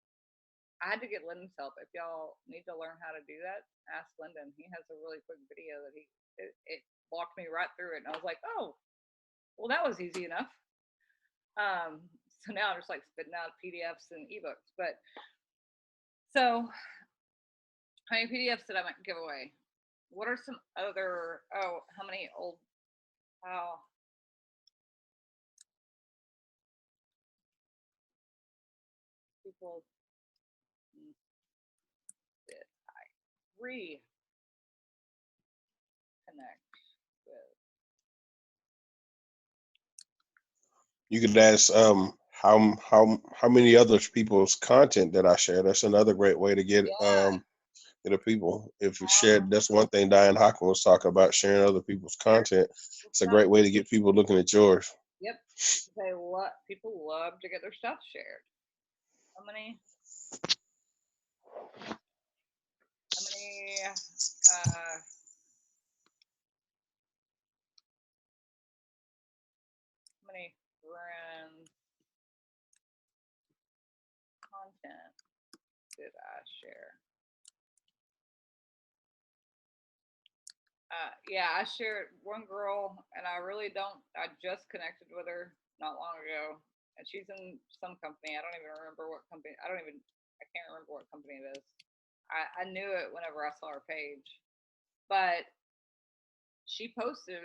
I had to get Lyndon's help. If y'all need to learn how to do that, ask Lyndon. He has a really quick video that it walked me right through it, and I was like, oh, well, that was easy enough. So now I'm just like spitting out PDFs and ebooks. But so, how many PDFs did I give away? What are some other? How many old? People did I reconnect with? You could ask how many other people's content that I share. That's another great way to get the people. If you shared, that's one thing Diane Hawkins was talking about, sharing other people's content. It's a great way to get people looking at yours. Yep. People love to get their stuff shared. How many friends content did I share? Yeah, I shared one girl, and I just connected with her not long ago, and she's in some company. I don't even remember what company. I can't remember what company it is. I knew it whenever I saw her page, but she posted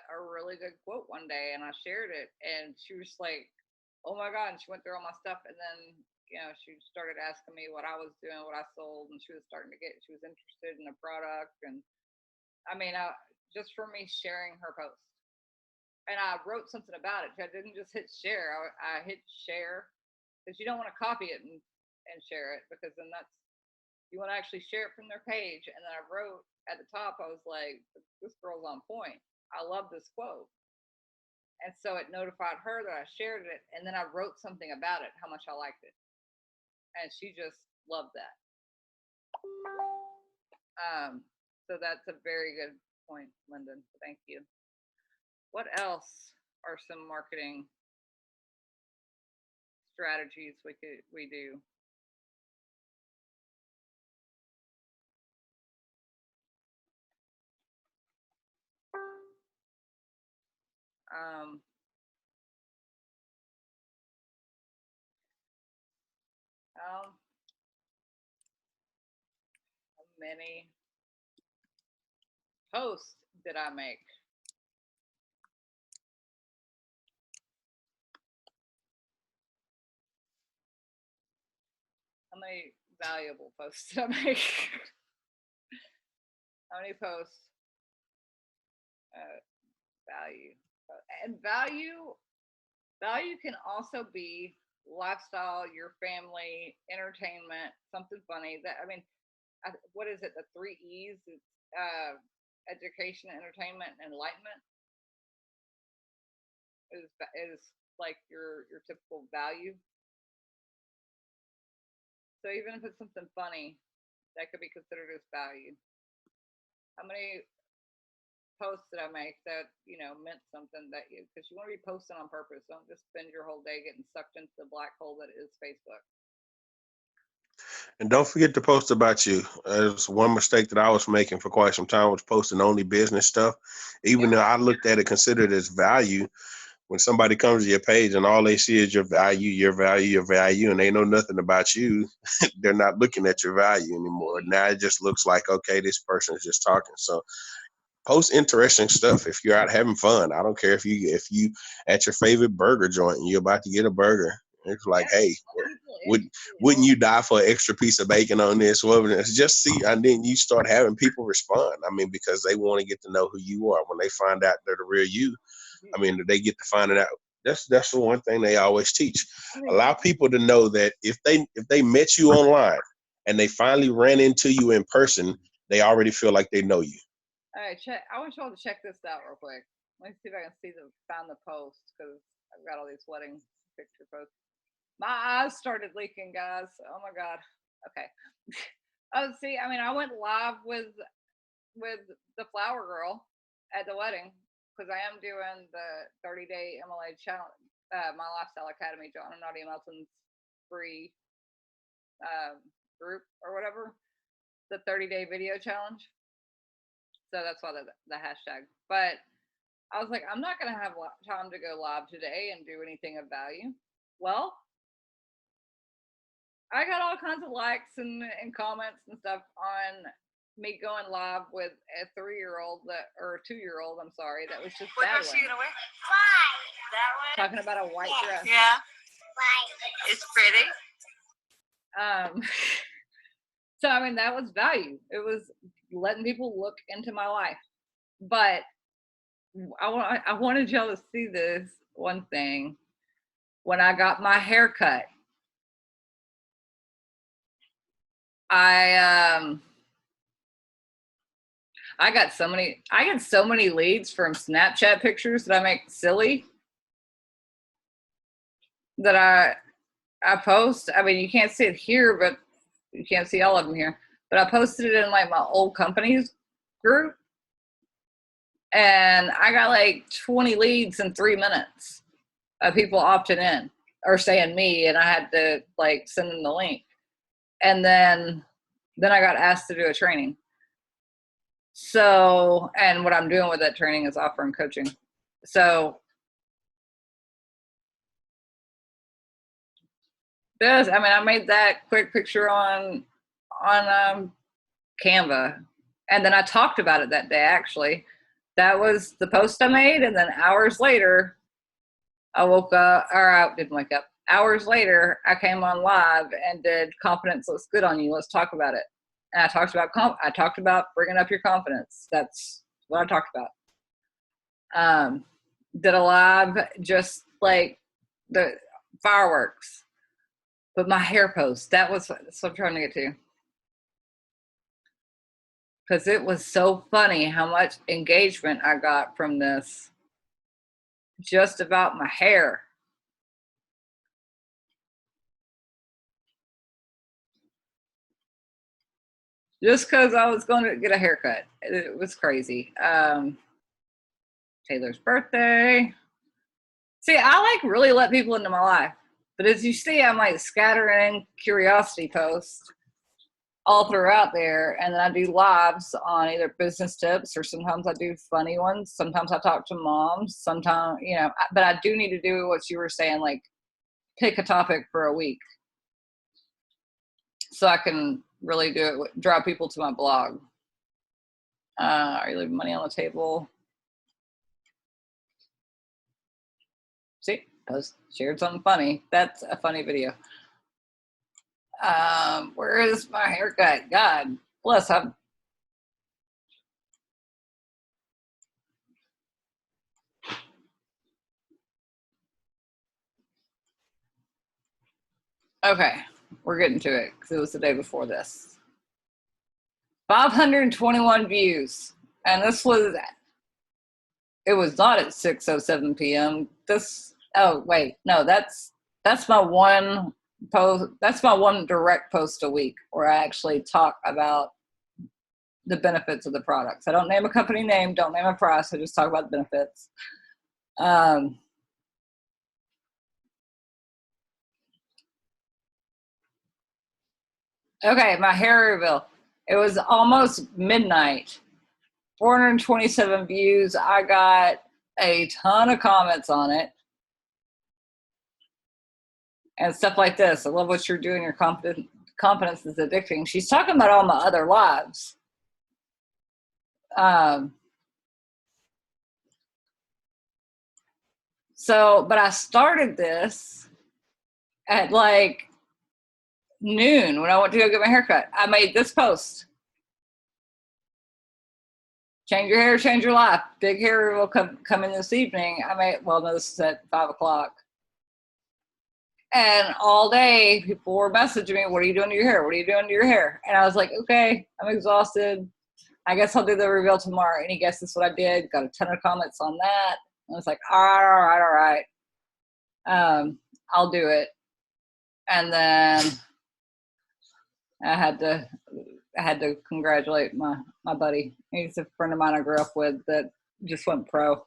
a really good quote one day, and I shared it, and she was like, "Oh my God!" And she went through all my stuff, and then she started asking me what I was doing, what I sold, and she was interested in the product, and I mean, just for me sharing her post. And I wrote something about it. I didn't just hit share. I hit share because you don't want to copy it and share it, because then you want to actually share it from their page. And then I wrote at the top, I was like, this girl's on point. I love this quote. And so it notified her that I shared it. And then I wrote something about it, how much I liked it. And she just loved that. So that's a very good point, Lyndon. Thank you. What else are some marketing strategies we do? How many posts did I make? How many valuable posts did I make? How many posts? Value. And value can also be lifestyle, your family, entertainment, something funny. What is it? The 3 E's? It's education, entertainment, and enlightenment. Is like your typical value. So even if it's something funny, that could be considered as value. How many posts did I make that meant something because you want to be posting on purpose. Don't just spend your whole day getting sucked into the black hole that is Facebook. And don't forget to post about you. There's one mistake that I was making for quite some time, was posting only business stuff. Even though I looked at it, considered as value, when somebody comes to your page and all they see is your value, and they know nothing about you, they're not looking at your value anymore. Now it just looks like, okay, this person is just talking. So post interesting stuff. If you're out having fun, I don't care if you at your favorite burger joint and you're about to get a burger. It's like, hey, wouldn't you die for an extra piece of bacon on this? Well, just see, and then you start having people respond. I mean, because they want to get to know who you are. When they find out they're the real you, I mean, they get to find it out. That's the one thing they always teach. Allow people to know that if they met you online and they finally ran into you in person, they already feel like they know you. All right, I want you all to check this out real quick. Let me see if I can find the post, because I've got all these wedding picture posts. My eyes started leaking, guys. Oh my God. Okay. Oh, see, I mean, I went live with the flower girl at the wedding, because I am doing the 30-day MLA challenge, my Lifestyle Academy, John and Nadia Melton's free group or whatever, the 30-day video challenge. So that's why the hashtag. But I was like, I'm not going to have time to go live today and do anything of value. Well, I got all kinds of likes and comments and stuff on me going live with a 3-year-old or 2-year-old, I'm sorry, that was just battling. What's she gonna wear? White. That one? Talking about a white dress. Yeah. White. It's pretty. So I mean, that was value. It was letting people look into my life. But I wanted y'all to see this one thing. When I got my hair cut, I I get so many leads from Snapchat pictures that I make silly that I post. I mean, you can't see it here, but you can't see all of them here. But I posted it in like my old company's group, and I got like 20 leads in 3 minutes of people opting in or saying me, and I had to like send them the link. And then I got asked to do a training. So, and what I'm doing with that training is offering coaching. So this, I mean, I made that quick picture on Canva, and then I talked about it that day. Actually, that was the post I made, and then hours later, I woke up, or I didn't wake up. Hours later, I came on live and did confidence looks good on you. Let's talk about it. And I talked about bringing up your confidence. That's what I talked about. Did a live just like the fireworks, but my hair post. That's what I'm trying to get to. Because it was so funny how much engagement I got from this just about my hair. Just because I was going to get a haircut. It was crazy. Taylor's birthday. See, I like really let people into my life. But as you see, I'm like scattering curiosity posts all throughout there. And then I do lives on either business tips, or sometimes I do funny ones. Sometimes I talk to moms. Sometimes, you know, but I do need to do what you were saying, like pick a topic for a week so I can really do it, draw people to my blog. Are you leaving money on the table? See, post, shared something funny. That's a funny video. Where is my haircut? God bless. Okay, we're getting to it because it was the day before this. 521 views, and this was. It was not at 6:07 p.m. Oh wait, no, that's my one post. That's my one direct post a week where I actually talk about the benefits of the products. I don't name a company name, don't name a price. I just talk about the benefits. Okay, my hair reveal. It was almost midnight. 427 views. I got a ton of comments on it and stuff like this. I love what you're doing. Your confidence is addicting. She's talking about all my other lives. But I started this at like noon when I went to go get my haircut. I made this post. Change your hair, change your life. Big hair will come in this evening. No, this is at 5 o'clock. And all day people were messaging me, what are you doing to your hair? What are you doing to your hair? And I was like, okay, I'm exhausted. I guess I'll do the reveal tomorrow. Any guesses what I did? Got a ton of comments on that. I was like, all right. I'll do it. And then I had to congratulate my buddy. He's a friend of mine I grew up with that just went pro.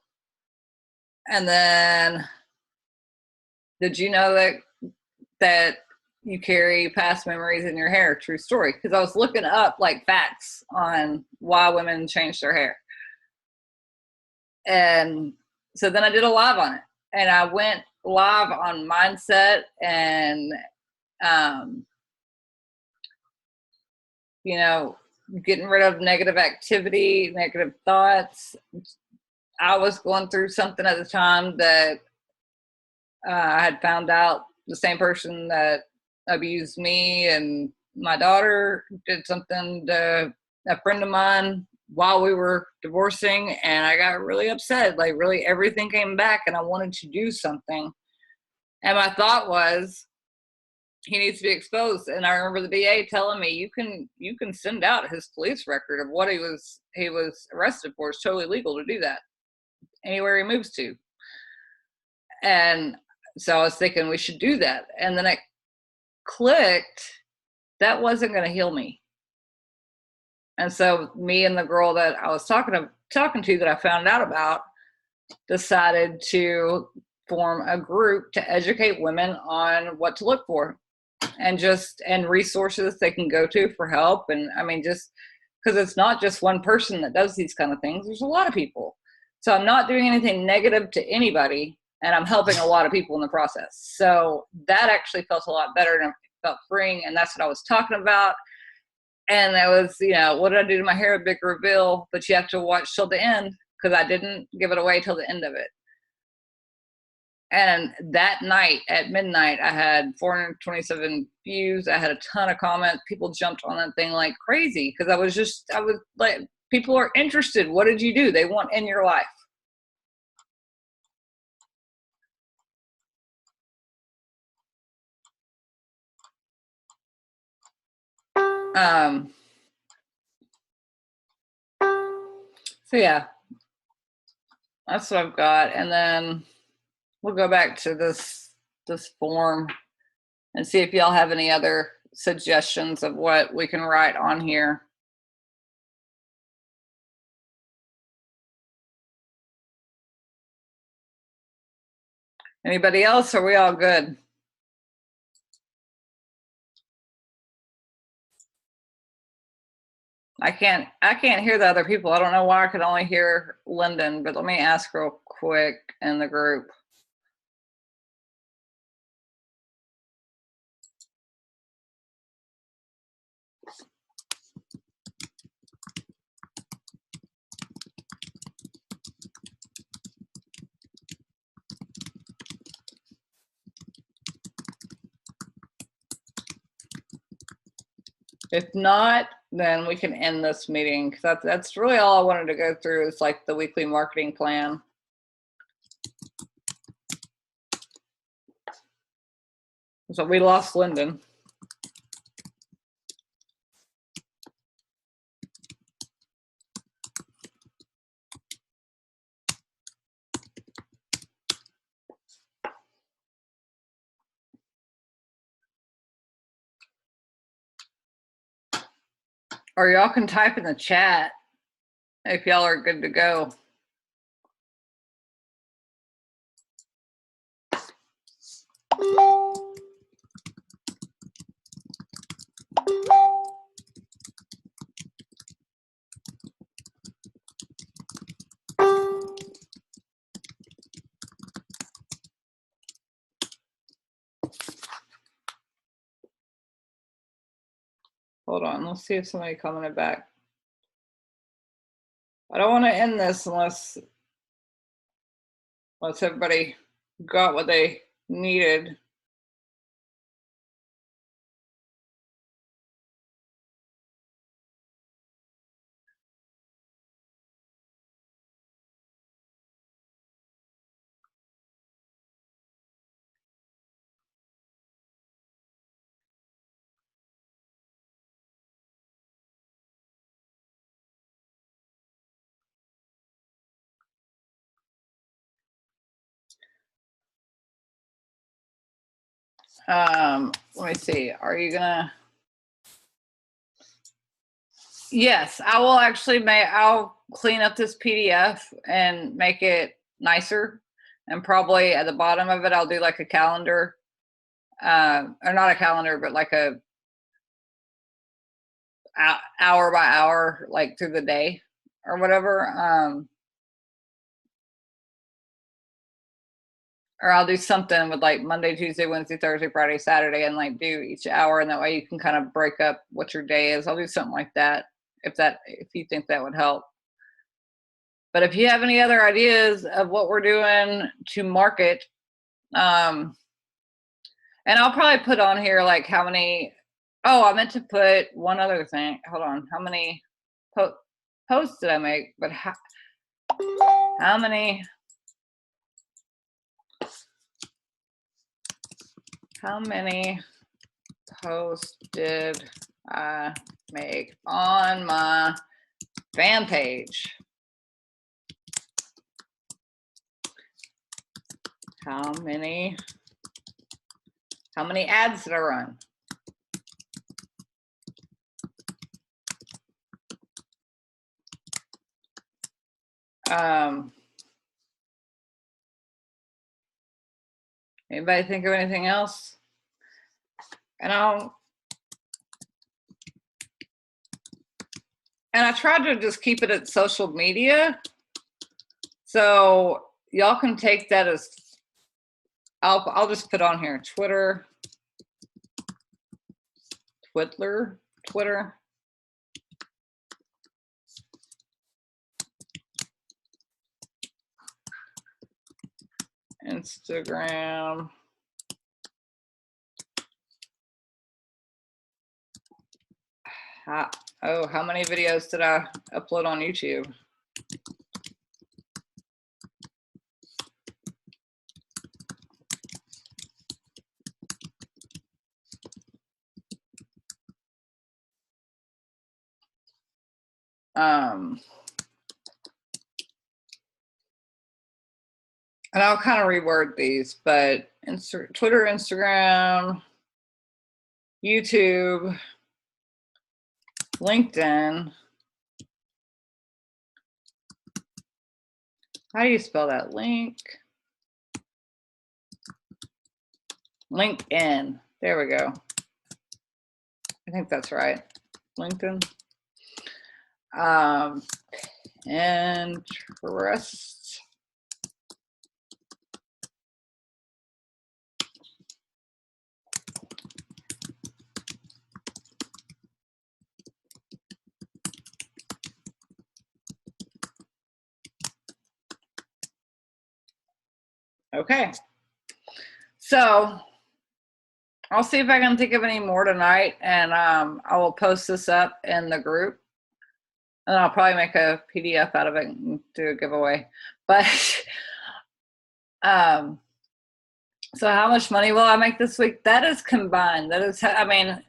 And then, did you know that you carry past memories in your hair? True story. Because I was looking up like facts on why women change their hair. And so then I did a live on it. And I went live on mindset and, getting rid of negative activity, negative thoughts. I was going through something at the time that I had found out the same person that abused me and my daughter did something to a friend of mine while we were divorcing, and I got really upset. Like, really, everything came back and I wanted to do something. And my thought was, he needs to be exposed. And I remember the DA telling me, you can send out his police record of what he was arrested for. It's totally legal to do that anywhere he moves to. And so I was thinking we should do that. And then it clicked, that wasn't going to heal me. And so me and the girl that I was talking to that I found out about decided to form a group to educate women on what to look for and resources they can go to for help. And I mean, just because it's not just one person that does these kind of things, there's a lot of people. So I'm not doing anything negative to anybody, and I'm helping a lot of people in the process. So that actually felt a lot better, and it felt freeing, and that's what I was talking about. And that was, what did I do to my hair? A big reveal, but you have to watch till the end, because I didn't give it away till the end of it. And that night at midnight, I had 427 views. I had a ton of comments. People jumped on that thing like crazy, because I was like, people are interested. What did you do? They want in your life. So yeah, that's what I've got. And then we'll go back to this form and see if y'all have any other suggestions of what we can write on here. Anybody else? Are we all good? I can't hear the other people. I don't know why I could only hear Lyndon, but let me ask real quick in the group. If not, then we can end this meeting, because that's really all I wanted to go through, is like the weekly marketing plan. So we lost Lyndon. Or y'all can type in the chat if y'all are good to go. Hold on, let's see if somebody commented back. I don't want to end this unless everybody got what they needed. Let me see. Are you gonna? Yes, I will actually I'll clean up this PDF and make it nicer, and probably at the bottom of it I'll do like a calendar, or not a calendar, but like a hour by hour, like through the day or whatever. Or I'll do something with like Monday, Tuesday, Wednesday, Thursday, Friday, Saturday, and like do each hour, and that way you can kind of break up what your day is. I'll do something like that if you think that would help. But if you have any other ideas of what we're doing to market, and I'll probably put on here like how many. Oh, I meant to put one other thing. Hold on, how many posts did I make? But how many? How many post did I make on my fan page? How many ads did I run? Anybody think of anything else? And I tried to just keep it at social media. So y'all can take that as, I'll just put on here, Twitter, Instagram, how many videos did I upload on YouTube? And I'll kind of reword these, but Twitter, Instagram, YouTube, LinkedIn. How do you spell that? LinkedIn. There we go. I think that's right. LinkedIn. Pinterest. Okay. So I'll see if I can think of any more tonight, and I will post this up in the group. And I'll probably make a PDF out of it and do a giveaway. But so how much money will I make this week? That is combined. That is, I mean,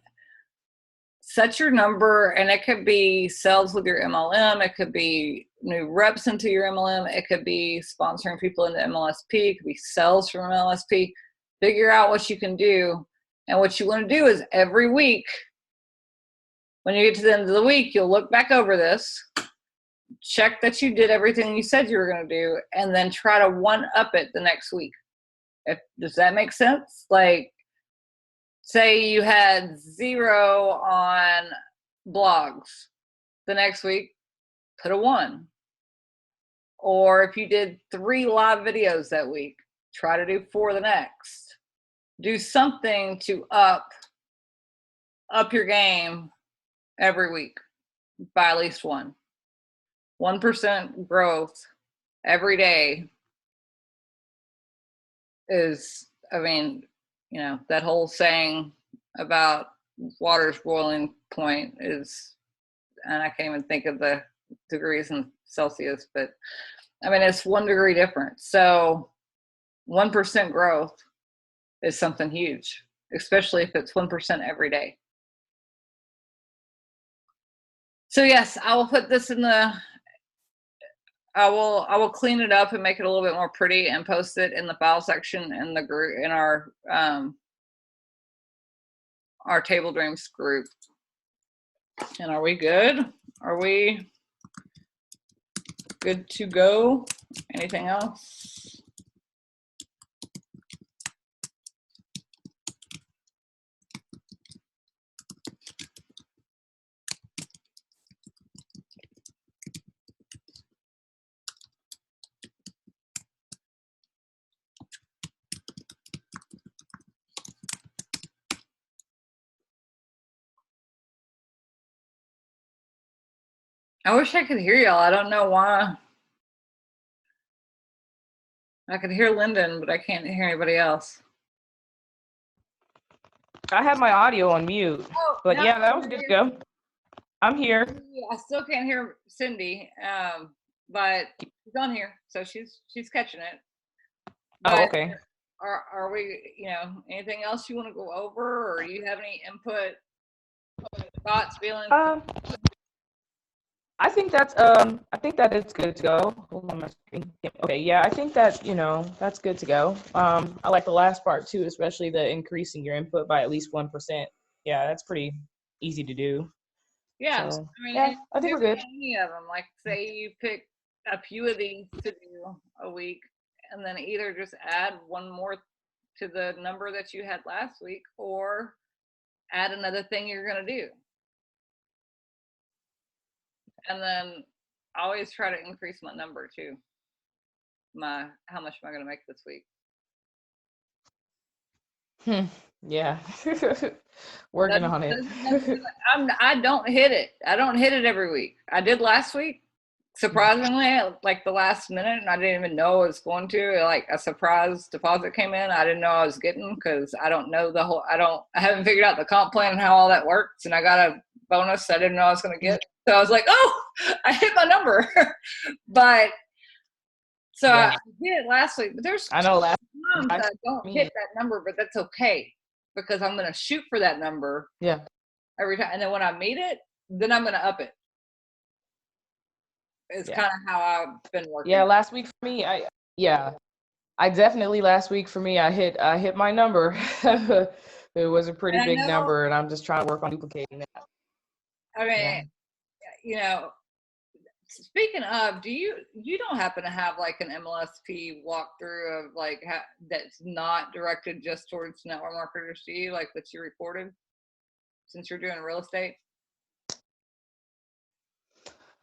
set your number, and it could be sales with your MLM. It could be new reps into your MLM. It could be sponsoring people into MLSP. It could be sales from MLSP. Figure out what you can do. And what you want to do is every week, when you get to the end of the week, you'll look back over this, check that you did everything you said you were going to do, and then try to one-up it the next week. Does that make sense? Like, say you had 0 on blogs. The next week, put a 1. Or if you did 3 live videos that week, try to do 4 the next. Do something to up your game every week by at least 1. 1% growth every day is, I mean, you know, that whole saying about water's boiling point is, and I can't even think of the degrees in Celsius, but I mean, it's 1 degree difference. So 1% growth is something huge, especially if it's 1% every day. So yes, I will put this in the, I will clean it up and make it a little bit more pretty and post it in the file section in the group, in our Table Dreams group. And are we good? Are we good to go? Anything else? I wish I could hear y'all. I don't know why. I could hear Lyndon, but I can't hear anybody else. I have my audio on mute, but yeah, that was good to go. I'm here. I still can't hear Cindy, but she's on here, so she's catching it. But oh, okay. are we, anything else you want to go over, or do you have any input, thoughts, feelings? I think that it's good to go. Hold on my screen. Okay, yeah, I think that, that's good to go. I like the last part too, especially the increasing your input by at least 1%. Yeah, that's pretty easy to do. Yeah, So, I mean, yeah, I think we're good. any of them. Like, say you pick a few of these to do a week, and then either just add one more to the number that you had last week, or add another thing you're going to do. And then I always try to increase my number too. How much am I going to make this week? Yeah. Working on it. I don't hit it. I don't hit it every week. I did last week, surprisingly, like the last minute, and I didn't even know I was going to. Like a surprise deposit came in. I didn't know I was getting, because I don't know I haven't figured out the comp plan and how all that works. And I got a bonus I didn't know I was going to get. So I was like, oh, I hit my number. But so Yeah. I did it last week. But there's I know last times I don't hit that number, but that's okay, because I'm going to shoot for that number. Yeah. Every time. And then when I meet it, then I'm going to up it. It's kind of how I've been working. Yeah, last week for me, I definitely last week for me, I hit my number. It was a pretty big number, and I'm just trying to work on duplicating that. I mean, speaking of, you don't happen to have like an MLSP walkthrough of like that's not directed just towards network marketers, do you? Like that you recorded, since you're doing real estate?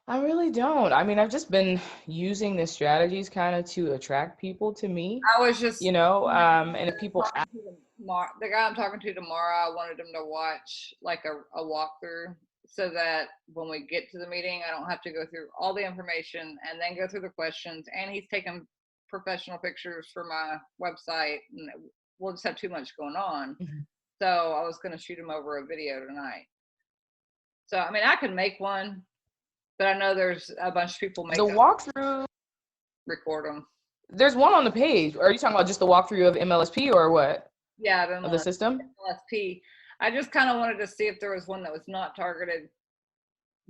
I really don't. I mean, I've just been using the strategies kind of to attract people to me. I was just, and if people the guy I'm talking to tomorrow, I wanted him to watch like a walkthrough, so that when we get to the meeting, I don't have to go through all the information and then go through the questions. And he's taking professional pictures for my website, and we'll just have too much going on. Mm-hmm. So I was going to shoot him over a video tonight. So, I mean, I could make one, but I know there's a bunch of people make the walkthrough. Record them. There's one on the page. Are you talking about just the walkthrough of MLSP or what? Yeah, of the system. MLSP. I just kind of wanted to see if there was one that was not targeted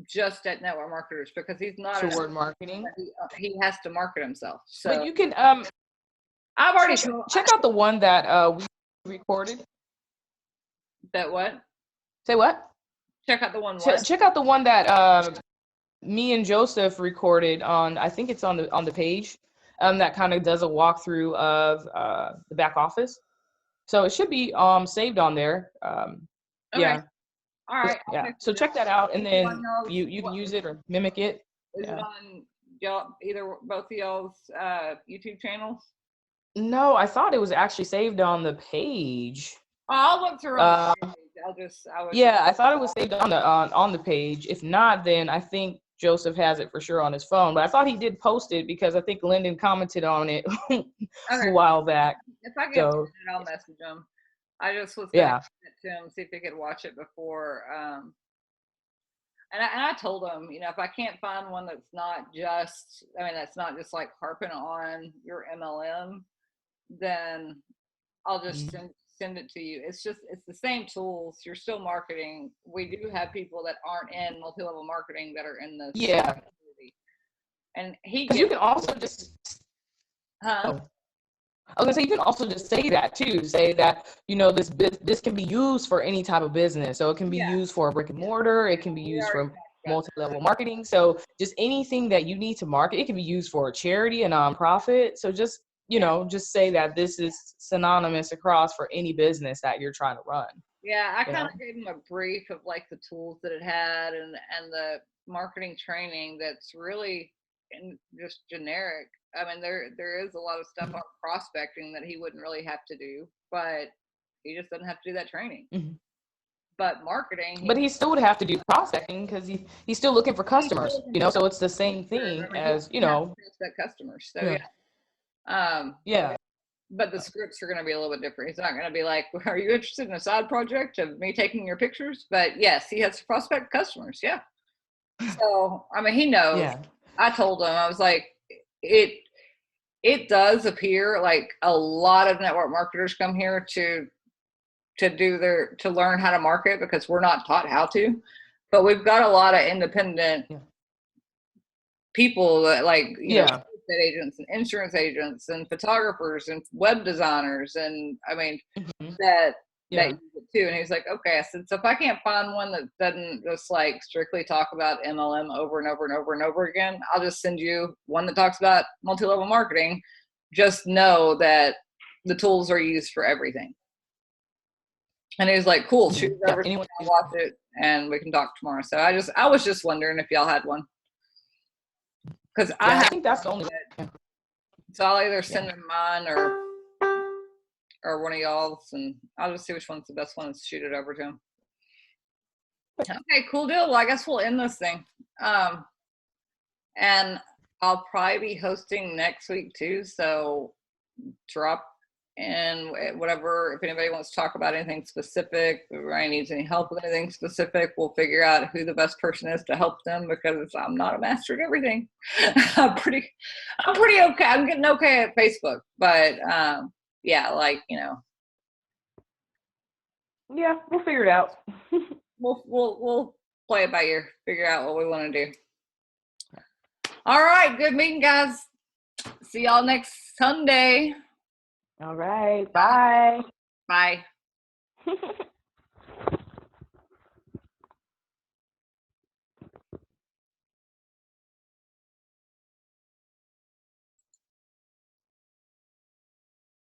just at network marketers, because he's not toward marketing. He has to market himself. So, but you can I've already check out the one that we recorded. That what? Say what? Check out the one. Check out the one that me and Joseph recorded on. I think it's on the page. That kind of does a walkthrough of the back office. So it should be saved on there. Okay. Yeah. All right. Yeah. So check that out, and then you can use it or mimic it. Is it on both of y'all's YouTube channels? No, I thought it was actually saved on the page. Oh, I'll look through on the page. I thought it was saved on the page. If not, then I think Joseph has it for sure on his phone. But I thought he did post it, because I think Lyndon commented on it a while back. If I get it, I'll message him. I just was going to him, see if he could watch it before. And I told him, if I can't find one that's not just like harping on your MLM, then I'll just send it to you. It's the same tools. You're still marketing. We do have people that aren't in multi-level marketing that are in this. Yeah. Community. And you can also just, I was gonna say, you can also just say that too. Say that, this can be used for any type of business. So it can be used for a brick and mortar. It can be used for multi-level marketing. So just anything that you need to market, it can be used for a charity, a nonprofit. So just, just say that this is synonymous across for any business that you're trying to run. Yeah, I kind of gave him a brief of like the tools that it had and the marketing training that's really just generic. I mean, there is a lot of stuff on prospecting that he wouldn't really have to do, but he just doesn't have to do that training. Mm-hmm. But marketing. But he still would have to do prospecting, because he's still looking for customers, so it's the same thing as, Prospect customers. So yeah. But the scripts are going to be a little bit different. He's not going to be like, are you interested in a side project of me taking your pictures? But yes, he has prospect customers. Yeah. So, I mean, he knows. Yeah. I told him, I was like, it does appear like a lot of network marketers come here to learn how to market because we're not taught how to. But we've got a lot of independent people that like, you know, real estate agents and insurance agents and photographers and web designers. And I mean, that use it too. And he's like, okay, I said, so if I can't find one that doesn't just like strictly talk about MLM over and over and over and over again, I'll just send you one that talks about multi-level marketing. Just know that the tools are used for everything. And he was like, cool, shoot it over, I'll watch it, and we can talk tomorrow. So I was just wondering if y'all had one. Because I think that's the only one. So I'll either send them mine or one of y'all's, and I'll just see which one's the best one and shoot it over to him. Okay, cool deal. Well, I guess we'll end this thing. And I'll probably be hosting next week too. So drop in whatever, if anybody wants to talk about anything specific, if Ryan needs any help with anything specific, we'll figure out who the best person is to help them, because I'm not a master at everything. I'm pretty okay. I'm getting okay at Facebook, but yeah, like, you know. Yeah, we'll figure it out. We'll play it by ear, figure out what we want to do. All right, good meeting, guys. See y'all next Sunday. All right, bye. Bye.